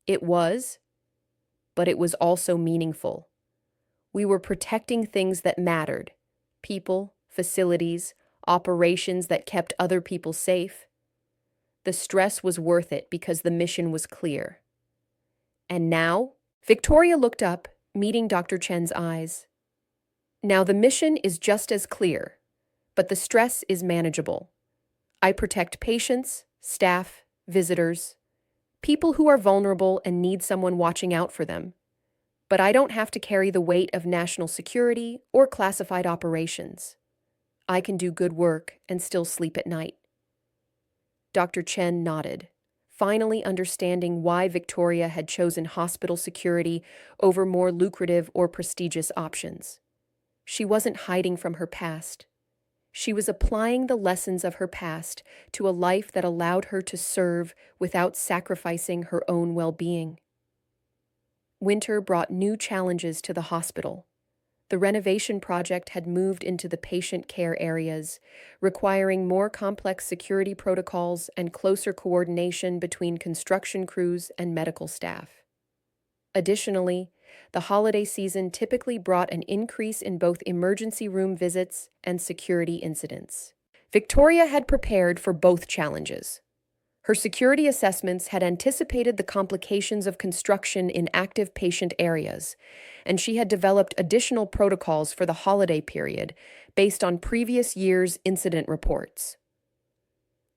Speaker 1: It was, but it was also meaningful. We were protecting things that mattered: people, facilities, operations that kept other people safe. The stress was worth it because the mission was clear. And now, Victoria looked up, meeting Dr. Chen's eyes. "Now the mission is just as clear, but the stress is manageable. I protect patients, staff, visitors, people who are vulnerable and need someone watching out for them. But I don't have to carry the weight of national security or classified operations. I can do good work and still sleep at night." Dr. Chen nodded, finally understanding why Victoria had chosen hospital security over more lucrative or prestigious options. She wasn't hiding from her past. She was applying the lessons of her past to a life that allowed her to serve without sacrificing her own well-being. Winter brought new challenges to the hospital. The renovation project had moved into the patient care areas, requiring more complex security protocols and closer coordination between construction crews and medical staff. Additionally, the holiday season typically brought an increase in both emergency room visits and security incidents. Victoria had prepared for both challenges. Her security assessments had anticipated the complications of construction in active patient areas, and she had developed additional protocols for the holiday period based on previous year's incident reports.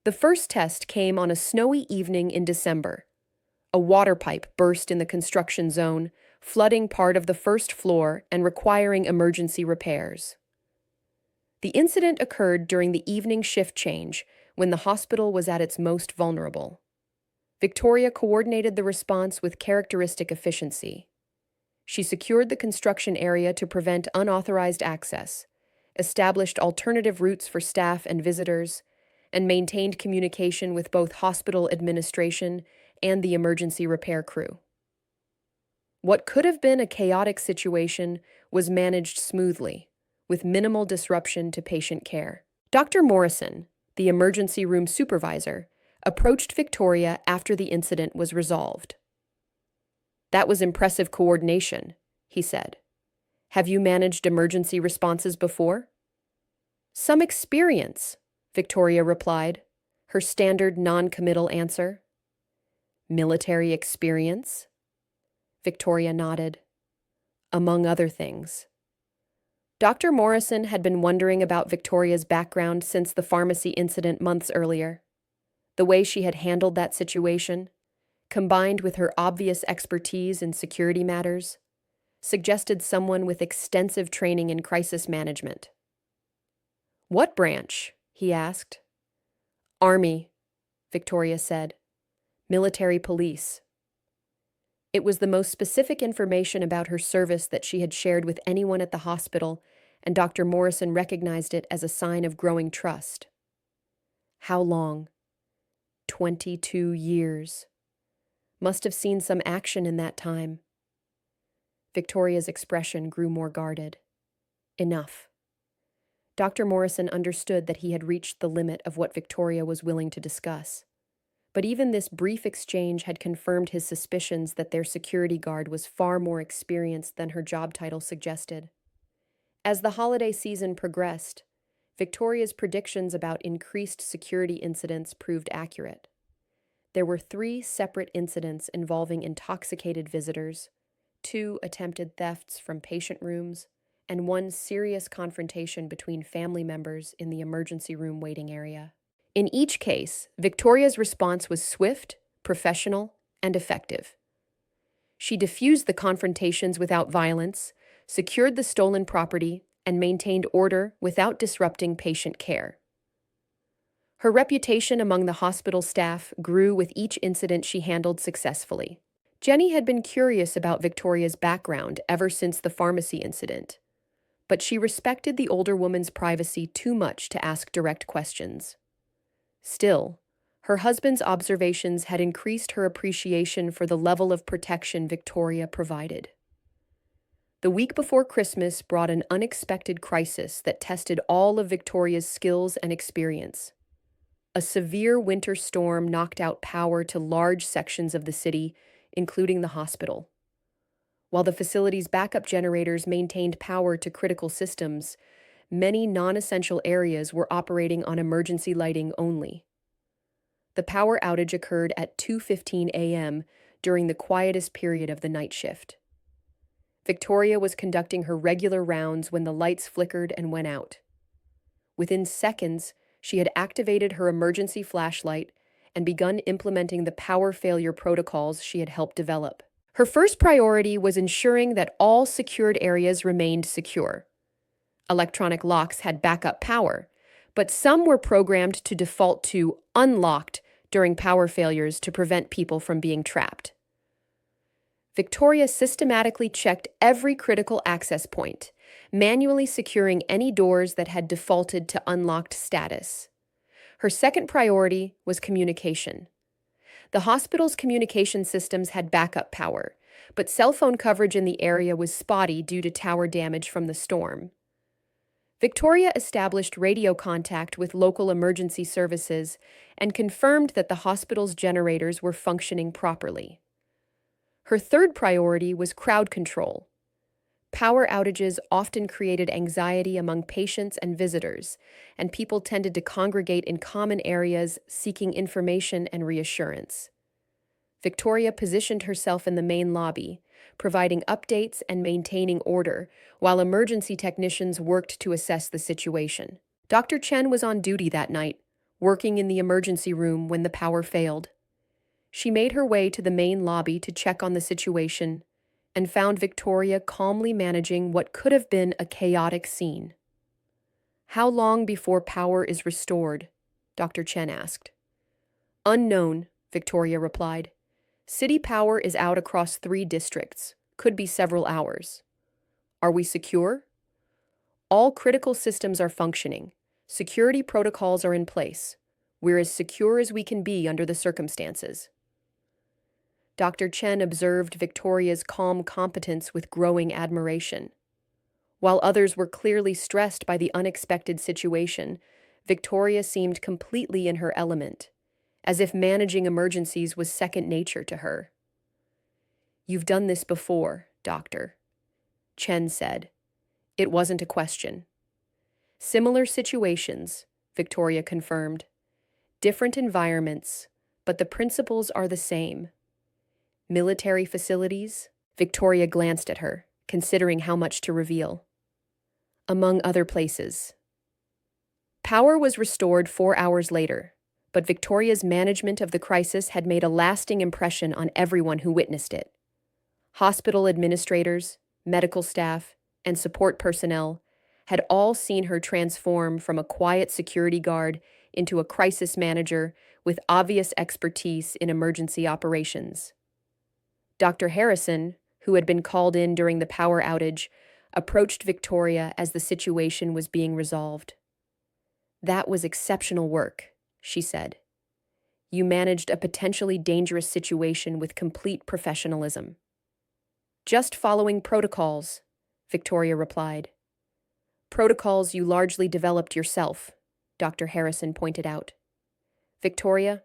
Speaker 1: The first test came on a snowy evening in December. A water pipe burst in the construction zone, flooding part of the first floor and requiring emergency repairs. The incident occurred during the evening shift change, when the hospital was at its most vulnerable. Victoria coordinated the response with characteristic efficiency. She secured the construction area to prevent unauthorized access, established alternative routes for staff and visitors, and maintained communication with both hospital administration and the emergency repair crew. What could have been a chaotic situation was managed smoothly, with minimal disruption to patient care. Dr. Morrison, the emergency room supervisor, approached Victoria after the incident was resolved. "That was impressive coordination," he said. "Have you managed emergency responses before?" "Some experience," Victoria replied, Her standard non-committal answer. Military experience? Victoria nodded. Among other things. Dr. Morrison had been wondering about Victoria's background since the pharmacy incident months earlier. The way she had handled that situation, combined with her obvious expertise in security matters, suggested someone with extensive training in crisis management. "What branch?" he asked. "Army," Victoria said. "Military police." It was the most specific information about her service that she had shared with anyone at the hospital, and Dr. Morrison recognized it as a sign of growing trust. How long? 22 years. Must have seen some action in that time. Victoria's expression grew more guarded. Enough. Dr. Morrison understood that he had reached the limit of what Victoria was willing to discuss. But even this brief exchange had confirmed his suspicions that their security guard was far more experienced than her job title suggested. As the holiday season progressed, Victoria's predictions about increased security incidents proved accurate. There were 3 separate incidents involving intoxicated visitors, 2 attempted thefts from patient rooms, and 1 serious confrontation between family members in the emergency room waiting area. In each case, Victoria's response was swift, professional, and effective. She diffused the confrontations without violence, secured the stolen property, and maintained order without disrupting patient care. Her reputation among the hospital staff grew with each incident she handled successfully. Jenny had been curious about Victoria's background ever since the pharmacy incident, but she respected the older woman's privacy too much to ask direct questions. Still, her husband's observations had increased her appreciation for the level of protection Victoria provided. The week before Christmas brought an unexpected crisis that tested all of Victoria's skills and experience. A severe winter storm knocked out power to large sections of the city, including the hospital. While the facility's backup generators maintained power to critical systems, many non-essential areas were operating on emergency lighting only. The power outage occurred at 2:15 a.m. during the quietest period of the night shift. Victoria was conducting her regular rounds when the lights flickered and went out. Within seconds, she had activated her emergency flashlight and begun implementing the power failure protocols she had helped develop. Her first priority was ensuring that all secured areas remained secure. Electronic locks had backup power, but some were programmed to default to unlocked during power failures to prevent people from being trapped. Victoria systematically checked every critical access point, manually securing any doors that had defaulted to unlocked status. Her second priority was communication. The hospital's communication systems had backup power, but cell phone coverage in the area was spotty due to tower damage from the storm. Victoria established radio contact with local emergency services and confirmed that the hospital's generators were functioning properly. Her third priority was crowd control. Power outages often created anxiety among patients and visitors, and people tended to congregate in common areas seeking information and reassurance. Victoria positioned herself in the main lobby, providing updates and maintaining order, while emergency technicians worked to assess the situation. Dr. Chen was on duty that night, working in the emergency room when the power failed. She made her way to the main lobby to check on the situation and found Victoria calmly managing what could have been a chaotic scene. "How long before power is restored?" Dr. Chen asked. "Unknown," Victoria replied. "City power is out across 3 districts. Could be several hours." "Are we secure?" "All critical systems are functioning. Security protocols are in place. We're as secure as we can be under the circumstances." Dr. Chen observed Victoria's calm competence with growing admiration. While others were clearly stressed by the unexpected situation, Victoria seemed completely in her element, as if managing emergencies was second nature to her. "You've done this before, Doctor," Chen said. It wasn't a question. "Similar situations," Victoria confirmed. Different environments, but the principles are the same. Military facilities? Victoria glanced at her, considering how much to reveal. Among other places. Power was restored 4 hours later, but Victoria's management of the crisis had made a lasting impression on everyone who witnessed it. Hospital administrators, medical staff, and support personnel had all seen her transform from a quiet security guard into a crisis manager with obvious expertise in emergency operations. Dr. Harrison, who had been called in during the power outage, approached Victoria as the situation was being resolved. "That was exceptional work," she said. "You managed a potentially dangerous situation with complete professionalism." "Just following protocols," Victoria replied. "Protocols you largely developed yourself," Dr. Harrison pointed out. "Victoria,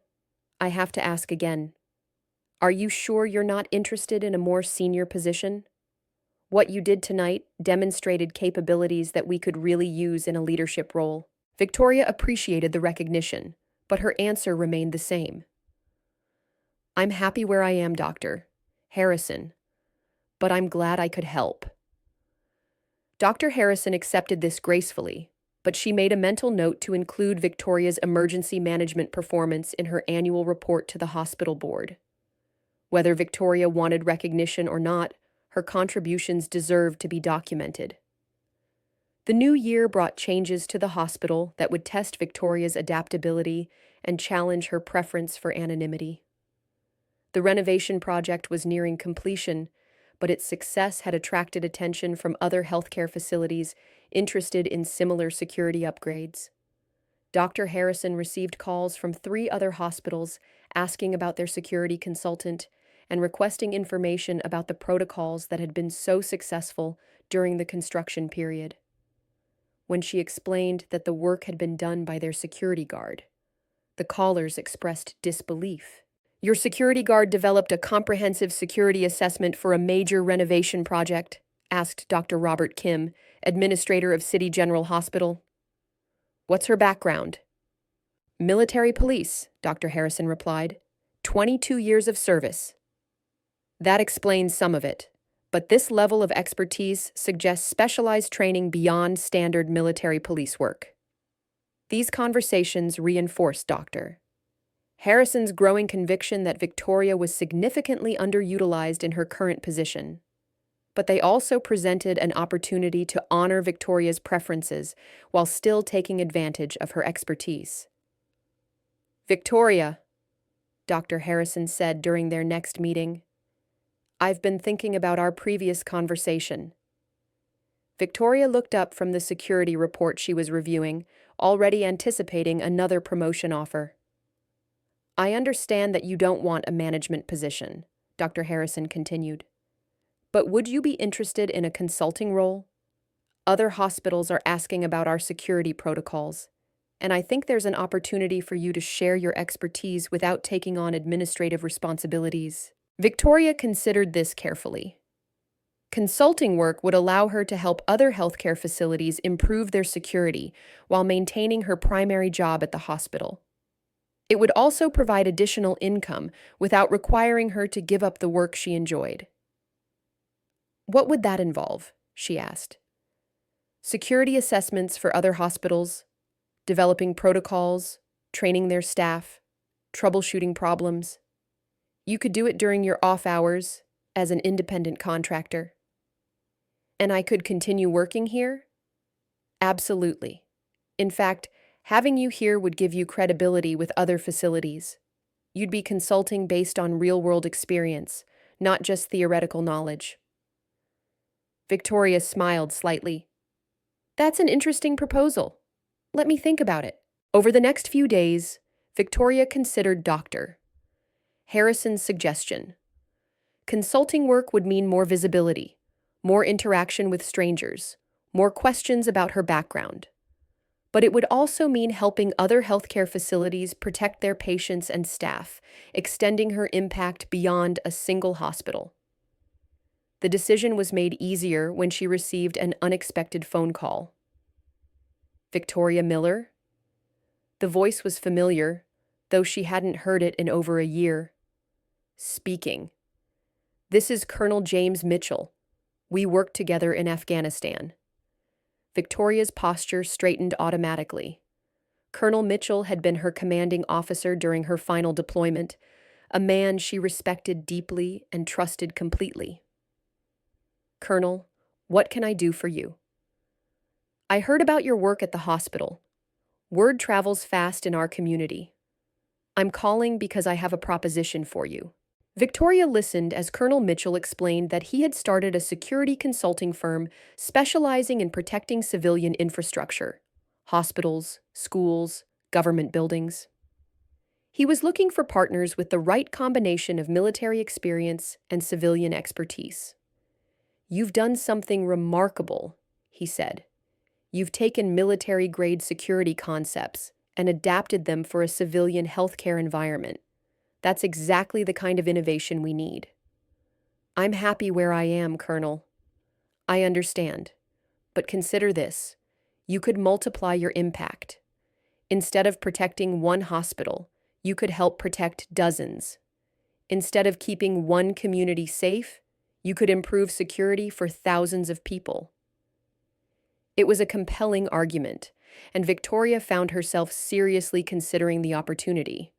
Speaker 1: I have to ask again. Are you sure you're not interested in a more senior position? What you did tonight demonstrated capabilities that we could really use in a leadership role." Victoria appreciated the recognition, but her answer remained the same. "I'm happy where I am, Dr. Harrison, but I'm glad I could help." Dr. Harrison accepted this gracefully, but she made a mental note to include Victoria's emergency management performance in her annual report to the hospital board. Whether Victoria wanted recognition or not, her contributions deserved to be documented. The new year brought changes to the hospital that would test Victoria's adaptability and challenge her preference for anonymity. The renovation project was nearing completion, but its success had attracted attention from other healthcare facilities interested in similar security upgrades. Dr. Harrison received calls from 3 other hospitals asking about their security consultant and requesting information about the protocols that had been so successful during the construction period. When she explained that the work had been done by their security guard, the callers expressed disbelief. "Your security guard developed a comprehensive security assessment for a major renovation project?" asked Dr. Robert Kim, administrator of City General Hospital. "What's her background?" "Military police," Dr. Harrison replied. 22 years of service." "That explains some of it, but this level of expertise suggests specialized training beyond standard military police work." These conversations reinforced Dr. Harrison's growing conviction that Victoria was significantly underutilized in her current position. But they also presented an opportunity to honor Victoria's preferences while still taking advantage of her expertise. "Victoria," Dr. Harrison said during their next meeting, "I've been thinking about our previous conversation." Victoria looked up from the security report she was reviewing, already anticipating another promotion offer. "I understand that you don't want a management position," Dr. Harrison continued. "But would you be interested in a consulting role? Other hospitals are asking about our security protocols, and I think there's an opportunity for you to share your expertise without taking on administrative responsibilities." Victoria considered this carefully. Consulting work would allow her to help other healthcare facilities improve their security while maintaining her primary job at the hospital. It would also provide additional income without requiring her to give up the work she enjoyed. "What would that involve?" she asked. "Security assessments for other hospitals, developing protocols, training their staff, troubleshooting problems. You could do it during your off hours as an independent contractor." "And I could continue working here?" "Absolutely. In fact, having you here would give you credibility with other facilities. You'd be consulting based on real-world experience, not just theoretical knowledge." Victoria smiled slightly. "That's an interesting proposal. Let me think about it." Over the next few days, Victoria considered Dr. Harrison's suggestion. Consulting work would mean more visibility, more interaction with strangers, more questions about her background. But it would also mean helping other healthcare facilities protect their patients and staff, extending her impact beyond a single hospital. The decision was made easier when she received an unexpected phone call. "Victoria Miller?" The voice was familiar, though she hadn't heard it in over a year. Speaking. This is Colonel James Mitchell. We worked together in Afghanistan. Victoria's posture straightened automatically. Colonel Mitchell had been her commanding officer during her final deployment, a man she respected deeply and trusted completely. Colonel, what can I do for you? I heard about your work at the hospital. Word travels fast in our community. I'm calling because I have a proposition for you. Victoria listened as Colonel Mitchell explained that he had started a security consulting firm specializing in protecting civilian infrastructure, hospitals, schools, government buildings. He was looking for partners with the right combination of military experience and civilian expertise. You've done something remarkable, he said. You've taken military-grade security concepts and adapted them for a civilian healthcare environment. That's exactly the kind of innovation we need. I'm happy where I am, Colonel. I understand. But consider this. You could multiply your impact. Instead of protecting one hospital, you could help protect dozens. Instead of keeping one community safe, you could improve security for thousands of people. It was a compelling argument, and Victoria found herself seriously considering the opportunity.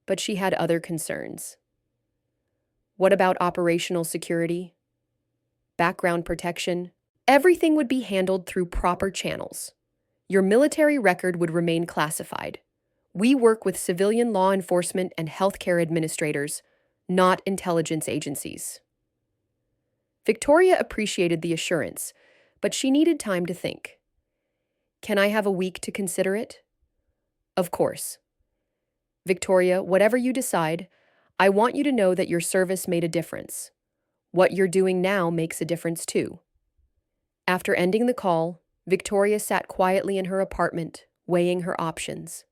Speaker 1: But she had other concerns. What about operational security? Background protection? Everything would be handled through proper channels. Your military record would remain classified. We work with civilian law enforcement and healthcare administrators, not intelligence agencies. Victoria appreciated the assurance, but she needed time to think. Can I have a week to consider it? Of course. Victoria, whatever you decide, I want you to know that your service made a difference. What you're doing now makes a difference too. After ending the call, Victoria sat quietly in her apartment, weighing her options.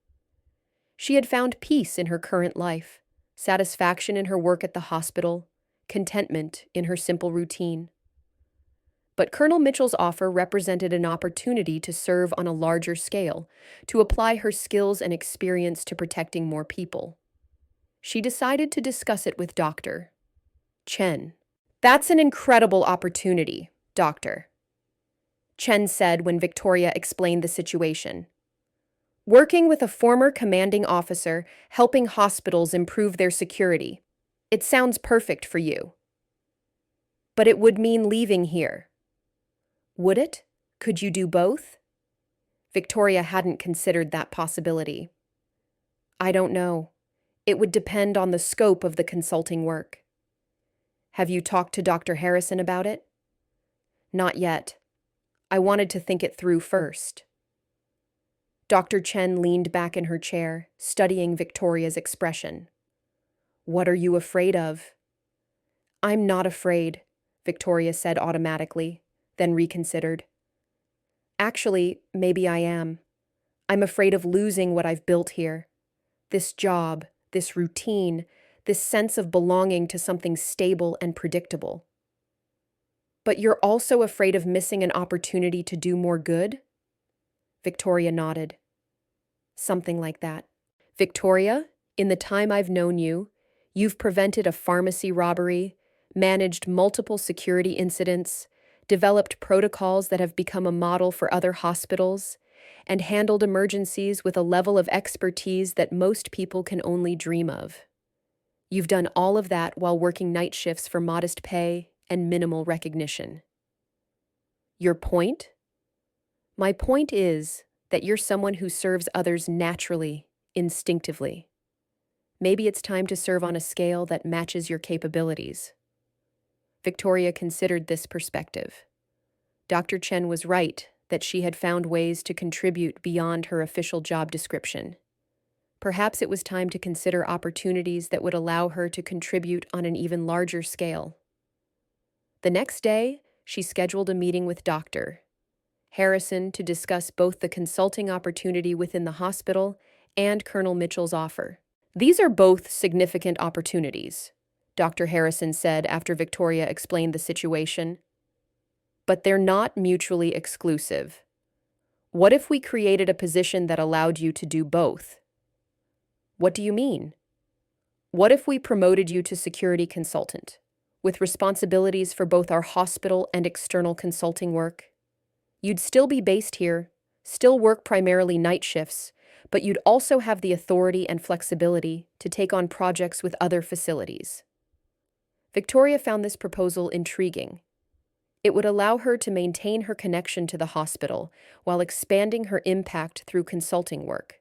Speaker 1: She had found peace in her current life, satisfaction in her work at the hospital, contentment in her simple routine. But Colonel Mitchell's offer represented an opportunity to serve on a larger scale, to apply her skills and experience to protecting more people. She decided to discuss it with Dr. Chen. That's an incredible opportunity, Doctor, Chen said when Victoria explained the situation. Working with a former commanding officer, helping hospitals improve their security. It sounds perfect for you. But it would mean leaving here. Would it? Could you do both? Victoria hadn't considered that possibility. I don't know. It would depend on the scope of the consulting work. Have you talked to Dr. Harrison about it? Not yet. I wanted to think it through first. Dr. Chen leaned back in her chair, studying Victoria's expression. What are you afraid of? I'm not afraid, Victoria said automatically, then reconsidered. Actually, maybe I am. I'm afraid of losing what I've built here. This job, this routine, this sense of belonging to something stable and predictable. But you're also afraid of missing an opportunity to do more good? Victoria nodded. Something like that. Victoria, in the time I've known you, you've prevented a pharmacy robbery, managed multiple security incidents, developed protocols that have become a model for other hospitals, and handled emergencies with a level of expertise that most people can only dream of. You've done all of that while working night shifts for modest pay and minimal recognition. Your point? My point is that you're someone who serves others naturally, instinctively. Maybe it's time to serve on a scale that matches your capabilities. Victoria considered this perspective. Dr. Chen was right that she had found ways to contribute beyond her official job description. Perhaps it was time to consider opportunities that would allow her to contribute on an even larger scale. The next day, she scheduled a meeting with Dr. Harrison to discuss both the consulting opportunity within the hospital and Colonel Mitchell's offer. These are both significant opportunities, Dr. Harrison said after Victoria explained the situation. But they're not mutually exclusive. What if we created a position that allowed you to do both? What do you mean? What if we promoted you to security consultant, with responsibilities for both our hospital and external consulting work? You'd still be based here, still work primarily night shifts, but you'd also have the authority and flexibility to take on projects with other facilities. Victoria found this proposal intriguing. It would allow her to maintain her connection to the hospital while expanding her impact through consulting work.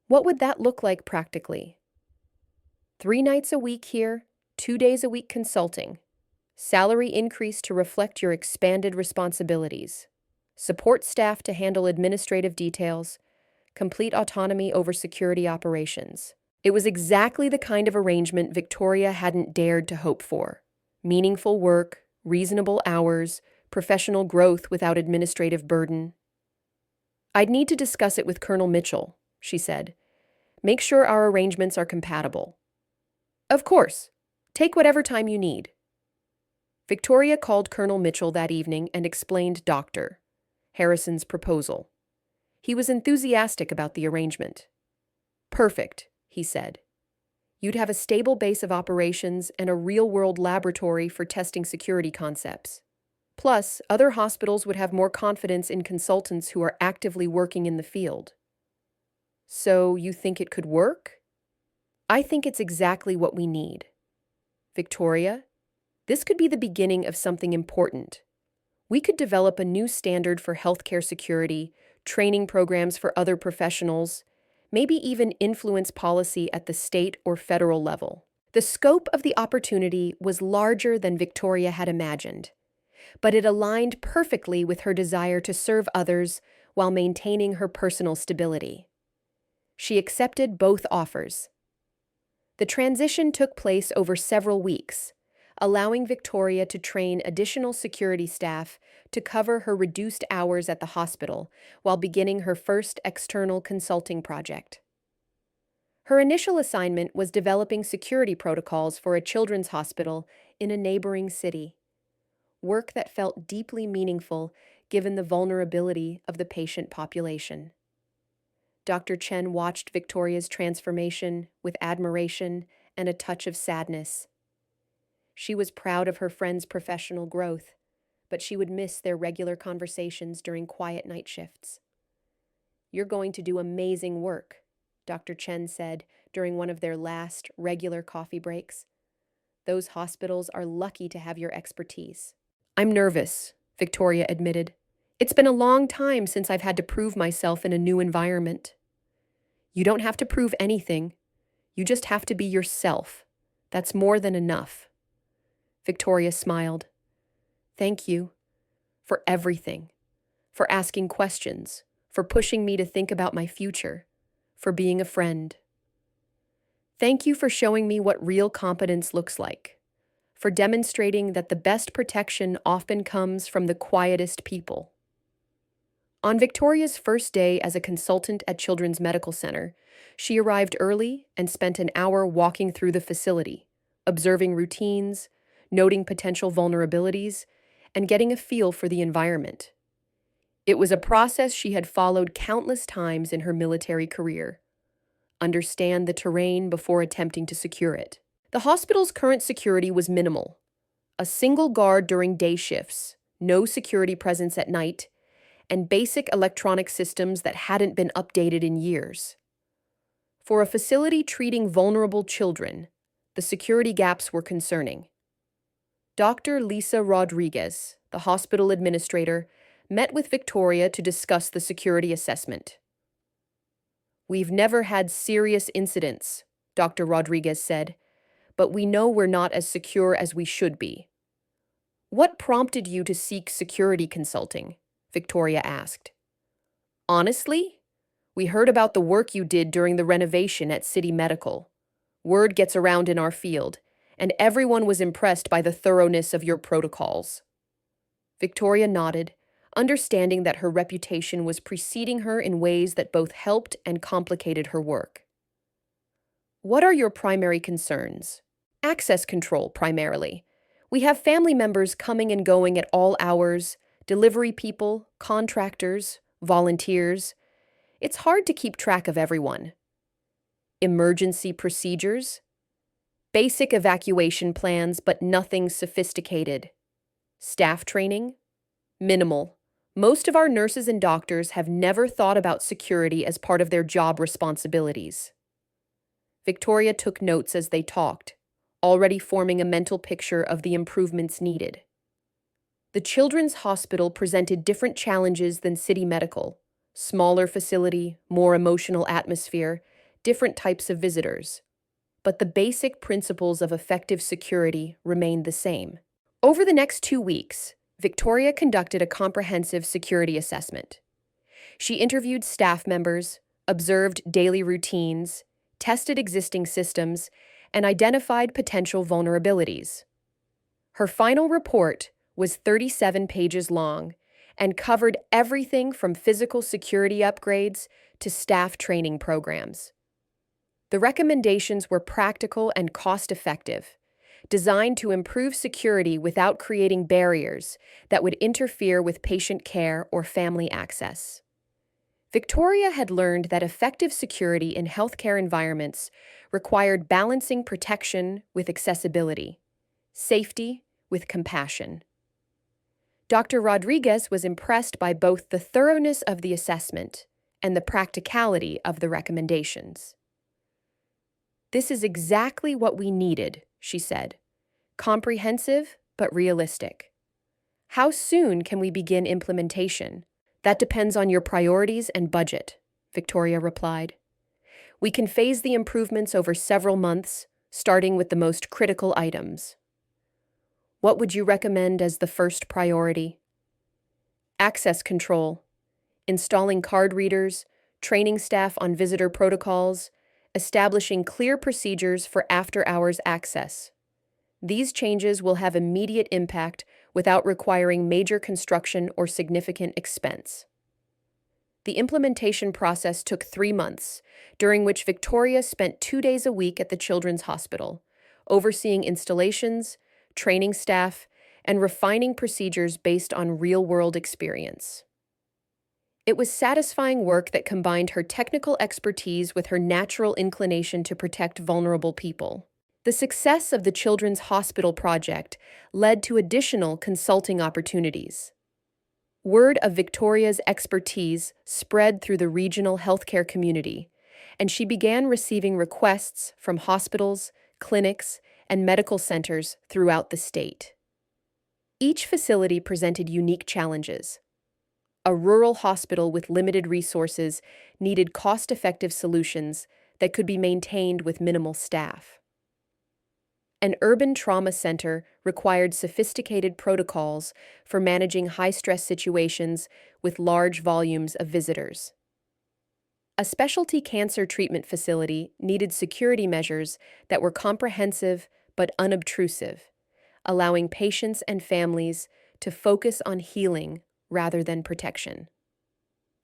Speaker 1: What would that look like practically? 3 nights a week here, 2 days a week consulting. Salary increase to reflect your expanded responsibilities. Support staff to handle administrative details. Complete autonomy over security operations. It was exactly the kind of arrangement Victoria hadn't dared to hope for. Meaningful work, reasonable hours, professional growth without administrative burden. I'd need to discuss it with Colonel Mitchell, she said. Make sure our arrangements are compatible. Of course. Take whatever time you need. Victoria called Colonel Mitchell that evening and explained Dr. Harrison's proposal. He was enthusiastic about the arrangement. Perfect, he said. You'd have a stable base of operations and a real-world laboratory for testing security concepts. Plus, other hospitals would have more confidence in consultants who are actively working in the field. So, you think it could work? I think it's exactly what we need. Victoria, this could be the beginning of something important. We could develop a new standard for healthcare security, training programs for other professionals, maybe even influence policy at the state or federal level. The scope of the opportunity was larger than Victoria had imagined, but it aligned perfectly with her desire to serve others while maintaining her personal stability. She accepted both offers. The transition took place over several weeks, allowing Victoria to train additional security staff to cover her reduced hours at the hospital while beginning her first external consulting project. Her initial assignment was developing security protocols for a children's hospital in a neighboring city, work that felt deeply meaningful given the vulnerability of the patient population. Dr. Chen watched Victoria's transformation with admiration and a touch of sadness. She was proud of her friend's professional growth, but she would miss their regular conversations during quiet night shifts. You're going to do amazing work, Dr. Chen said during one of their last regular coffee breaks. Those hospitals are lucky to have your expertise. I'm nervous, Victoria admitted. It's been a long time since I've had to prove myself in a new environment. You don't have to prove anything. You just have to be yourself. That's more than enough. Victoria smiled. Thank you for everything, for asking questions, for pushing me to think about my future, for being a friend. Thank you for showing me what real competence looks like, for demonstrating that the best protection often comes from the quietest people. On Victoria's first day as a consultant at Children's Medical Center, she arrived early and spent an hour walking through the facility, observing routines, noting potential vulnerabilities, and getting a feel for the environment. It was a process she had followed countless times in her military career. Understand the terrain before attempting to secure it. The hospital's current security was minimal. A single guard during day shifts, no security presence at night, and basic electronic systems that hadn't been updated in years. For a facility treating vulnerable children, the security gaps were concerning. Dr. Lisa Rodriguez, the hospital administrator, met with Victoria to discuss the security assessment. We've never had serious incidents, Dr. Rodriguez said, but we know we're not as secure as we should be. What prompted you to seek security consulting? Victoria asked. Honestly, we heard about the work you did during the renovation at City Medical. Word gets around in our field, and everyone was impressed by the thoroughness of your protocols. Victoria nodded, understanding that her reputation was preceding her in ways that both helped and complicated her work. What are your primary concerns? Access control, primarily. We have family members coming and going at all hours, delivery people, contractors, volunteers. It's hard to keep track of everyone. emergency procedures, basic evacuation plans, but nothing sophisticated. Staff training? Minimal. Most of our nurses and doctors have never thought about security as part of their job responsibilities. Victoria took notes as they talked, already forming a mental picture of the improvements needed. The Children's Hospital presented different challenges than City Medical: smaller facility, more emotional atmosphere, different types of visitors. But the basic principles of effective security remained the same. Over the next 2 weeks, Victoria conducted a comprehensive security assessment. She interviewed staff members, observed daily routines, tested existing systems, and identified potential vulnerabilities. Her final report was 37 pages long and covered everything from physical security upgrades to staff training programs. The recommendations were practical and cost-effective, designed to improve security without creating barriers that would interfere with patient care or family access. Victoria had learned that effective security in healthcare environments required balancing protection with accessibility, safety with compassion. Dr. Rodriguez was impressed by both the thoroughness of the assessment and the practicality of the recommendations. "This is exactly what we needed," she said. "Comprehensive, but realistic." "How soon can we begin implementation?" "That depends on your priorities and budget," Victoria replied. "We can phase the improvements over several months, starting with the most critical items." "What would you recommend as the first priority?" "Access control, installing card readers, training staff on visitor protocols, establishing clear procedures for after-hours access. These changes will have immediate impact without requiring major construction or significant expense." The implementation process took 3 months, during which Victoria spent 2 days a week at the Children's Hospital, overseeing installations, training staff, and refining procedures based on real-world experience. It was satisfying work that combined her technical expertise with her natural inclination to protect vulnerable people. The success of the Children's Hospital project led to additional consulting opportunities. Word of Victoria's expertise spread through the regional healthcare community, and she began receiving requests from hospitals, clinics, and medical centers throughout the state. Each facility presented unique challenges. A rural hospital with limited resources needed cost-effective solutions that could be maintained with minimal staff. An urban trauma center required sophisticated protocols for managing high-stress situations with large volumes of visitors. A specialty cancer treatment facility needed security measures that were comprehensive but unobtrusive, allowing patients and families to focus on healing rather than protection.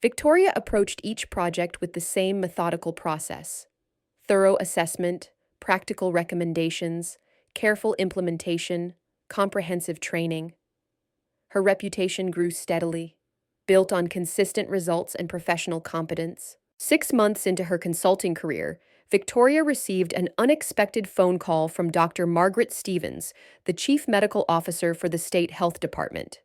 Speaker 1: Victoria approached each project with the same methodical process: thorough assessment, practical recommendations, careful implementation, comprehensive training. Her reputation grew steadily, built on consistent results and professional competence. 6 months into her consulting career, Victoria received an unexpected phone call from Dr. Margaret Stevens, the Chief Medical Officer for the State Health Department.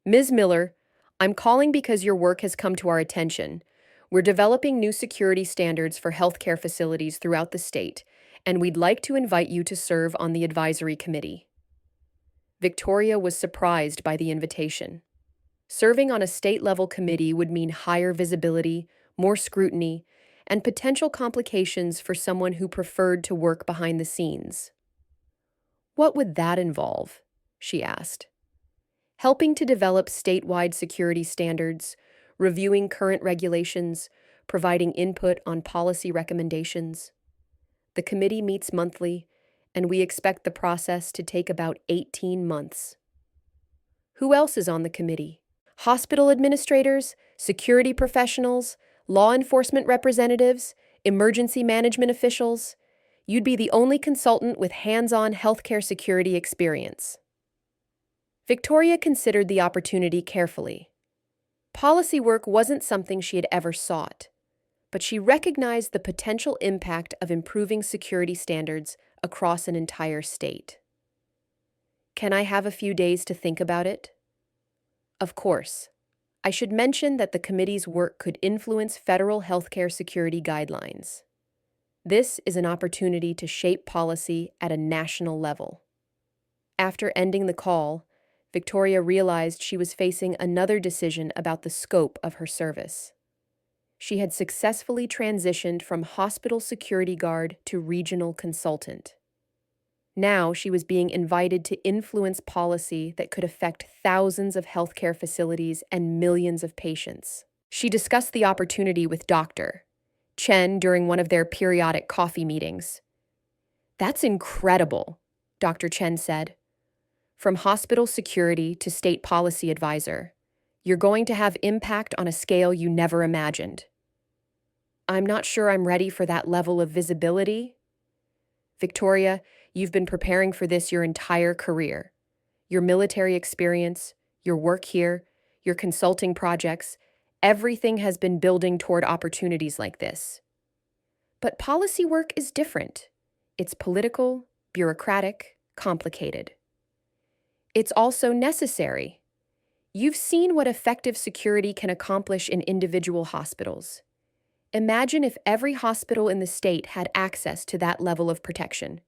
Speaker 1: "Ms. Miller, I'm calling because your work has come to our attention. We're developing new security standards for healthcare facilities throughout the state, and we'd like to invite you to serve on the advisory committee." Victoria was surprised by the invitation. Serving on a state-level committee would mean higher visibility, more scrutiny, and potential complications for someone who preferred to work behind the scenes. "What would that involve?" she asked. "Helping to develop statewide security standards, reviewing current regulations, providing input on policy recommendations. The committee meets monthly, and we expect the process to take about 18 months. Who else is on the committee? Hospital administrators, security professionals, law enforcement representatives, emergency management officials. You'd be the only consultant with hands-on healthcare security experience." Victoria considered the opportunity carefully. Policy work wasn't something she had ever sought, but she recognized the potential impact of improving security standards across an entire state. Can I have a few days to think about it? Of course. I should mention that the committee's work could influence federal healthcare security guidelines. This is an opportunity to shape policy at a national level. After ending the call, Victoria realized she was facing another decision about the scope of her service. She had successfully transitioned from hospital security guard to regional consultant. Now she was being invited to influence policy that could affect thousands of healthcare facilities and millions of patients. She discussed the opportunity with Dr. Chen during one of their periodic coffee meetings. "That's incredible," Dr. Chen said. "From hospital security to state policy advisor, you're going to have impact on a scale you never imagined." "I'm not sure I'm ready for that level of visibility." "Victoria, you've been preparing for this your entire career. Your military experience, your work here, your consulting projects, everything has been building toward opportunities like this." "But policy work is different. It's political, bureaucratic, complicated. It's also necessary. You've seen what effective security can accomplish in individual hospitals. Imagine if every hospital in the state had access to that level of protection."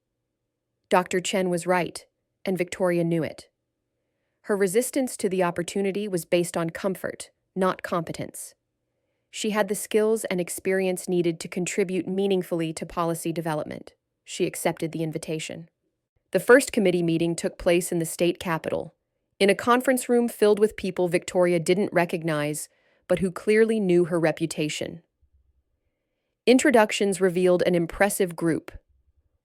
Speaker 1: Dr. Chen was right, and Victoria knew it. Her resistance to the opportunity was based on comfort, not competence. She had the skills and experience needed to contribute meaningfully to policy development. She accepted the invitation. The first committee meeting took place in the state capitol, in a conference room filled with people Victoria didn't recognize, but who clearly knew her reputation. Introductions revealed an impressive group: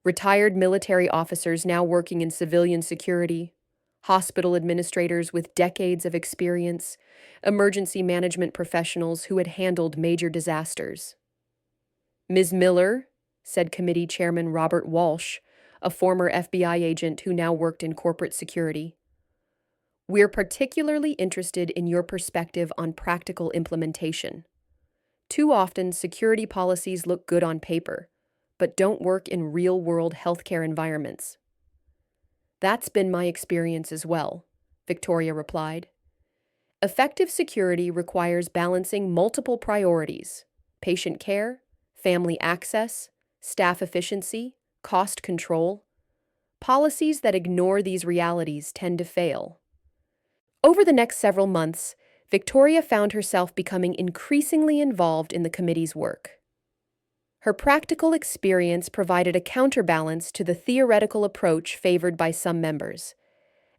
Speaker 1: retired military officers now working in civilian security, hospital administrators with decades of experience, emergency management professionals who had handled major disasters. "Ms. Miller," said Committee Chairman Robert Walsh, a former FBI agent who now worked in corporate security, "we're particularly interested in your perspective on practical implementation. Too often, security policies look good on paper, but don't work in real-world healthcare environments." "That's been my experience as well," Victoria replied. "Effective security requires balancing multiple priorities: patient care, family access, staff efficiency, cost control. Policies that ignore these realities tend to fail." Over the next several months, Victoria found herself becoming increasingly involved in the committee's work. Her practical experience provided a counterbalance to the theoretical approach favored by some members,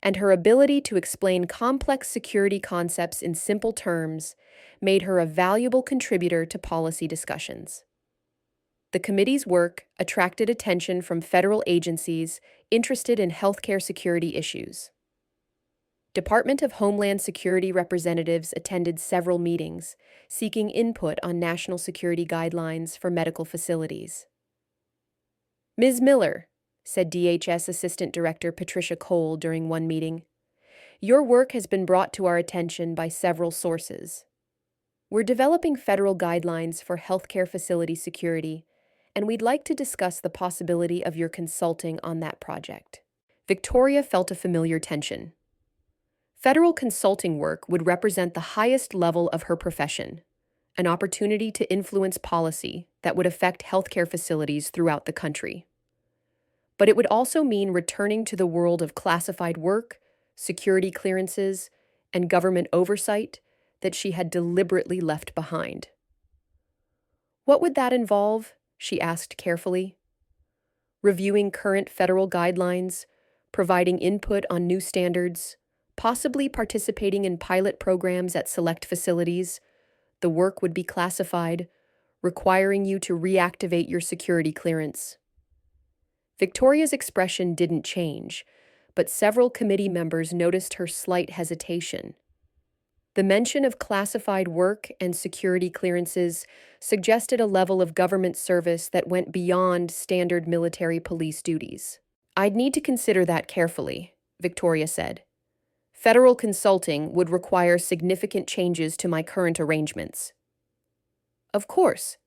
Speaker 1: and her ability to explain complex security concepts in simple terms made her a valuable contributor to policy discussions. The committee's work attracted attention from federal agencies interested in healthcare security issues. Department of Homeland Security representatives attended several meetings, seeking input on national security guidelines for medical facilities. "Ms. Miller," said DHS Assistant Director Patricia Cole during one meeting, "your work has been brought to our attention by several sources. We're developing federal guidelines for healthcare facility security, and we'd like to discuss the possibility of your consulting on that project." Victoria felt a familiar tension. Federal consulting work would represent the highest level of her profession, an opportunity to influence policy that would affect healthcare facilities throughout the country. But it would also mean returning to the world of classified work, security clearances, and government oversight that she had deliberately left behind. "What would that involve?" she asked carefully. "Reviewing current federal guidelines, providing input on new standards, possibly participating in pilot programs at select facilities. The work would be classified, requiring you to reactivate your security clearance." Victoria's expression didn't change, but several committee members noticed her slight hesitation. The mention of classified work and security clearances suggested a level of government service that went beyond standard military police duties. "I'd need to consider that carefully," Victoria said. "Federal consulting would require significant changes to my current arrangements." "Of course.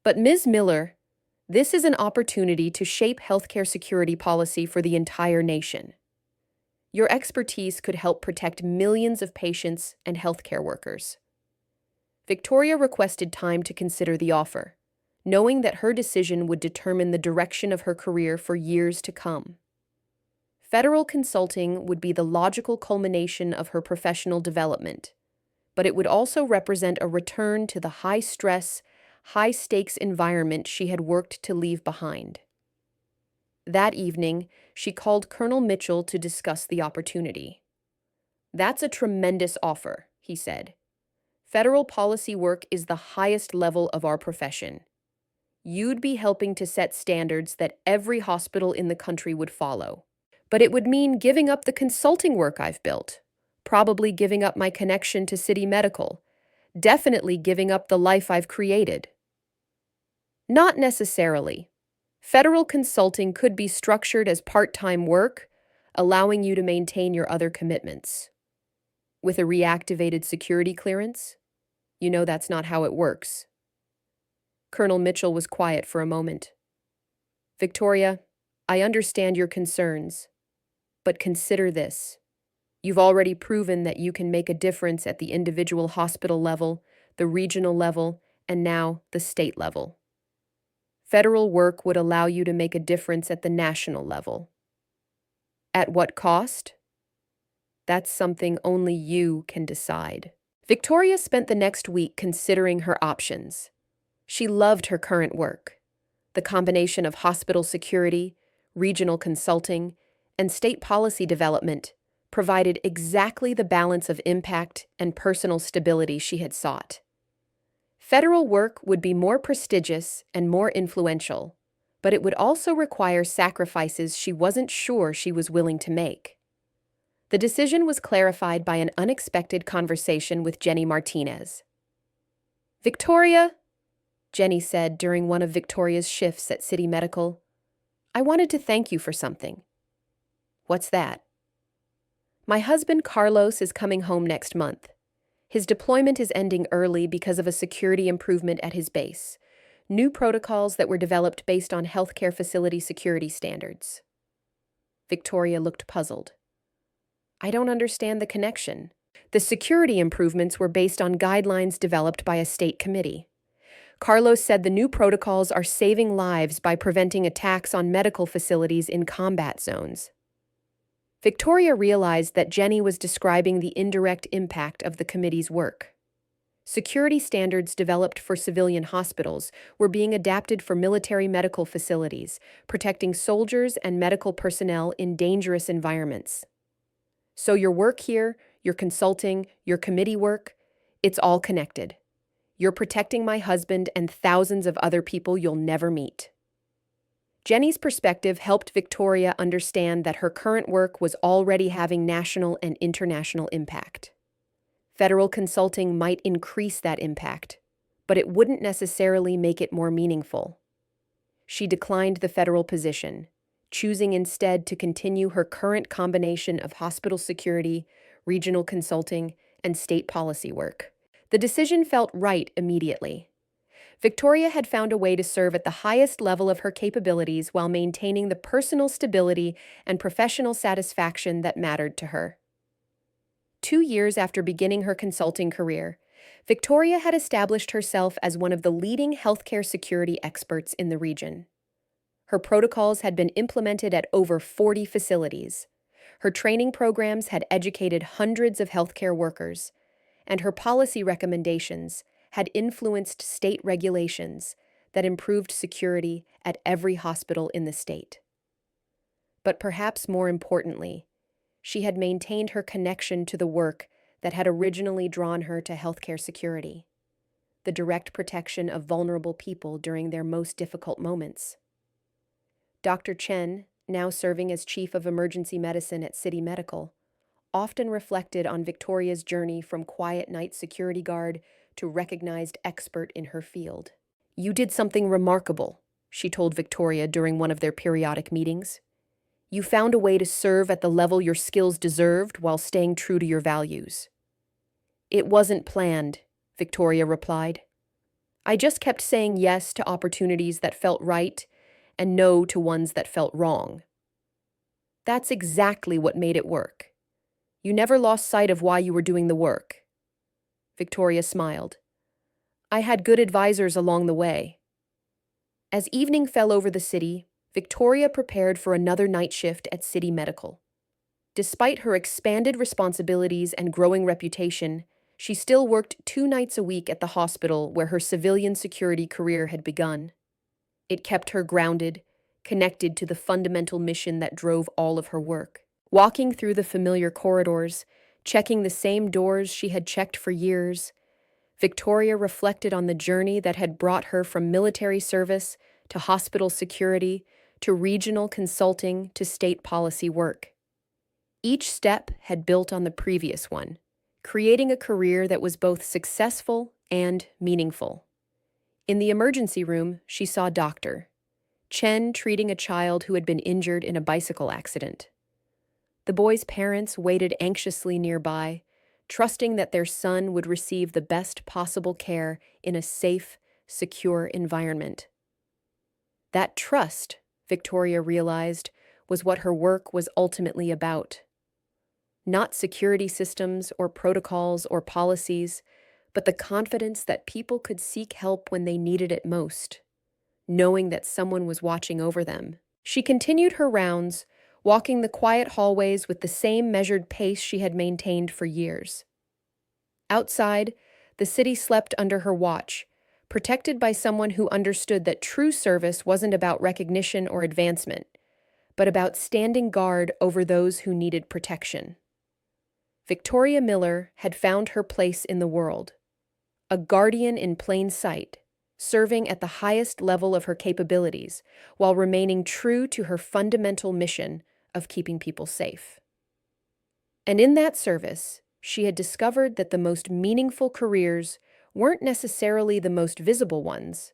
Speaker 1: But Ms. Miller, this is an opportunity to shape healthcare security policy for the entire nation. Your expertise could help protect millions of patients and healthcare workers. Victoria requested time to consider the offer, knowing that her decision would determine the direction of her career for years to come. Federal consulting would be the logical culmination of her professional development, but it would also represent a return to the high-stress, high-stakes environment she had worked to leave behind. That evening, she called Colonel Mitchell to discuss the opportunity. "That's a tremendous offer," he said. "Federal policy work is the highest level of our profession. You'd be helping to set standards that every hospital in the country would follow. But it would mean giving up the consulting work I've built, probably giving up my connection to City Medical, definitely giving up the life I've created." "Not necessarily. Federal consulting could be structured as part-time work, allowing you to maintain your other commitments. With a reactivated security clearance, you know that's not how it works." Colonel Mitchell was quiet for a moment. "Victoria, I understand your concerns, but consider this. You've already proven that you can make a difference at the individual hospital level, the regional level, and now the state level. Federal work would allow you to make a difference at the national level. At what cost? That's something only you can decide." Victoria spent the next week considering her options. She loved her current work. The combination of hospital security, regional consulting, and state policy development provided exactly the balance of impact and personal stability she had sought. Federal work would be more prestigious and more influential, but it would also require sacrifices she wasn't sure she was willing to make. The decision was clarified by an unexpected conversation with Jenny Martinez. "Victoria," Jenny said during one of Victoria's shifts at City Medical, "I wanted to thank you for something." "What's that?" "My husband Carlos is coming home next month. His deployment is ending early because of a security improvement at his base, new protocols that were developed based on healthcare facility security standards." Victoria looked puzzled. "I don't understand the connection." "The security improvements were based on guidelines developed by a state committee. Carlos said the new protocols are saving lives by preventing attacks on medical facilities in combat zones." Victoria realized that Jenny was describing the indirect impact of the committee's work. Security standards developed for civilian hospitals were being adapted for military medical facilities, protecting soldiers and medical personnel in dangerous environments. "So your work here, your consulting, your committee work, it's all connected. You're protecting my husband and thousands of other people you'll never meet." Jenny's perspective helped Victoria understand that her current work was already having national and international impact. Federal consulting might increase that impact, but it wouldn't necessarily make it more meaningful. She declined the federal position, choosing instead to continue her current combination of hospital security, regional consulting, and state policy work. The decision felt right immediately. Victoria had found a way to serve at the highest level of her capabilities while maintaining the personal stability and professional satisfaction that mattered to her. 2 years after beginning her consulting career, Victoria had established herself as one of the leading healthcare security experts in the region. Her protocols had been implemented at over 40 facilities. Her training programs had educated hundreds of healthcare workers, and her policy recommendations had influenced state regulations that improved security at every hospital in the state. But perhaps more importantly, she had maintained her connection to the work that had originally drawn her to healthcare security, the direct protection of vulnerable people during their most difficult moments. Dr. Chen, now serving as Chief of Emergency Medicine at City Medical, often reflected on Victoria's journey from quiet night security guard to recognized expert in her field. "You did something remarkable," she told Victoria during one of their periodic meetings. "You found a way to serve at the level your skills deserved while staying true to your values." "It wasn't planned," Victoria replied. I just kept saying yes to opportunities that felt right and no to ones that felt wrong. That's exactly what made it work. You never lost sight of why you were doing the work. Victoria smiled. I had good advisors along the way. As evening fell over the city, Victoria prepared for another night shift at City Medical. Despite her expanded responsibilities and growing reputation, she still worked 2 nights a week at the hospital where her civilian security career had begun. It kept her grounded, connected to the fundamental mission that drove all of her work. Walking through the familiar corridors, checking the same doors she had checked for years, Victoria reflected on the journey that had brought her from military service to hospital security to regional consulting to state policy work. Each step had built on the previous one, creating a career that was both successful and meaningful. In the emergency room, she saw Dr. Chen treating a child who had been injured in a bicycle accident. The boy's parents waited anxiously nearby, trusting that their son would receive the best possible care in a safe, secure environment. That trust, Victoria realized, was what her work was ultimately about. Not security systems or protocols or policies, but the confidence that people could seek help when they needed it most, knowing that someone was watching over them. She continued her rounds, walking the quiet hallways with the same measured pace she had maintained for years. Outside, the city slept under her watch, protected by someone who understood that true service wasn't about recognition or advancement, but about standing guard over those who needed protection. Victoria Miller had found her place in the world, a guardian in plain sight, serving at the highest level of her capabilities while remaining true to her fundamental mission of keeping people safe. And in that service, she had discovered that the most meaningful careers weren't necessarily the most visible ones,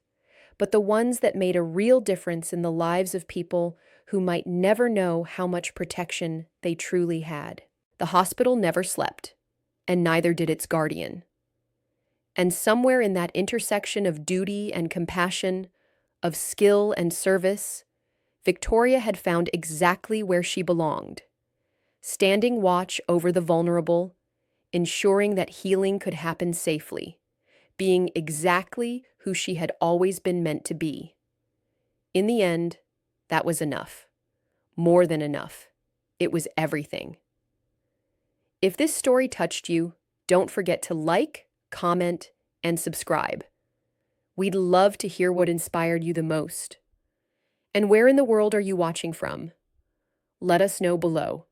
Speaker 1: but the ones that made a real difference in the lives of people who might never know how much protection they truly had. The hospital never slept, and neither did its guardian. And somewhere in that intersection of duty and compassion, of skill and service, Victoria had found exactly where she belonged, standing watch over the vulnerable, ensuring that healing could happen safely, being exactly who she had always been meant to be. In the end, that was enough. More than enough. It was everything. If this story touched you, don't forget to like, comment, and subscribe. We'd love to hear what inspired you the most. And where in the world are you watching from? Let us know below.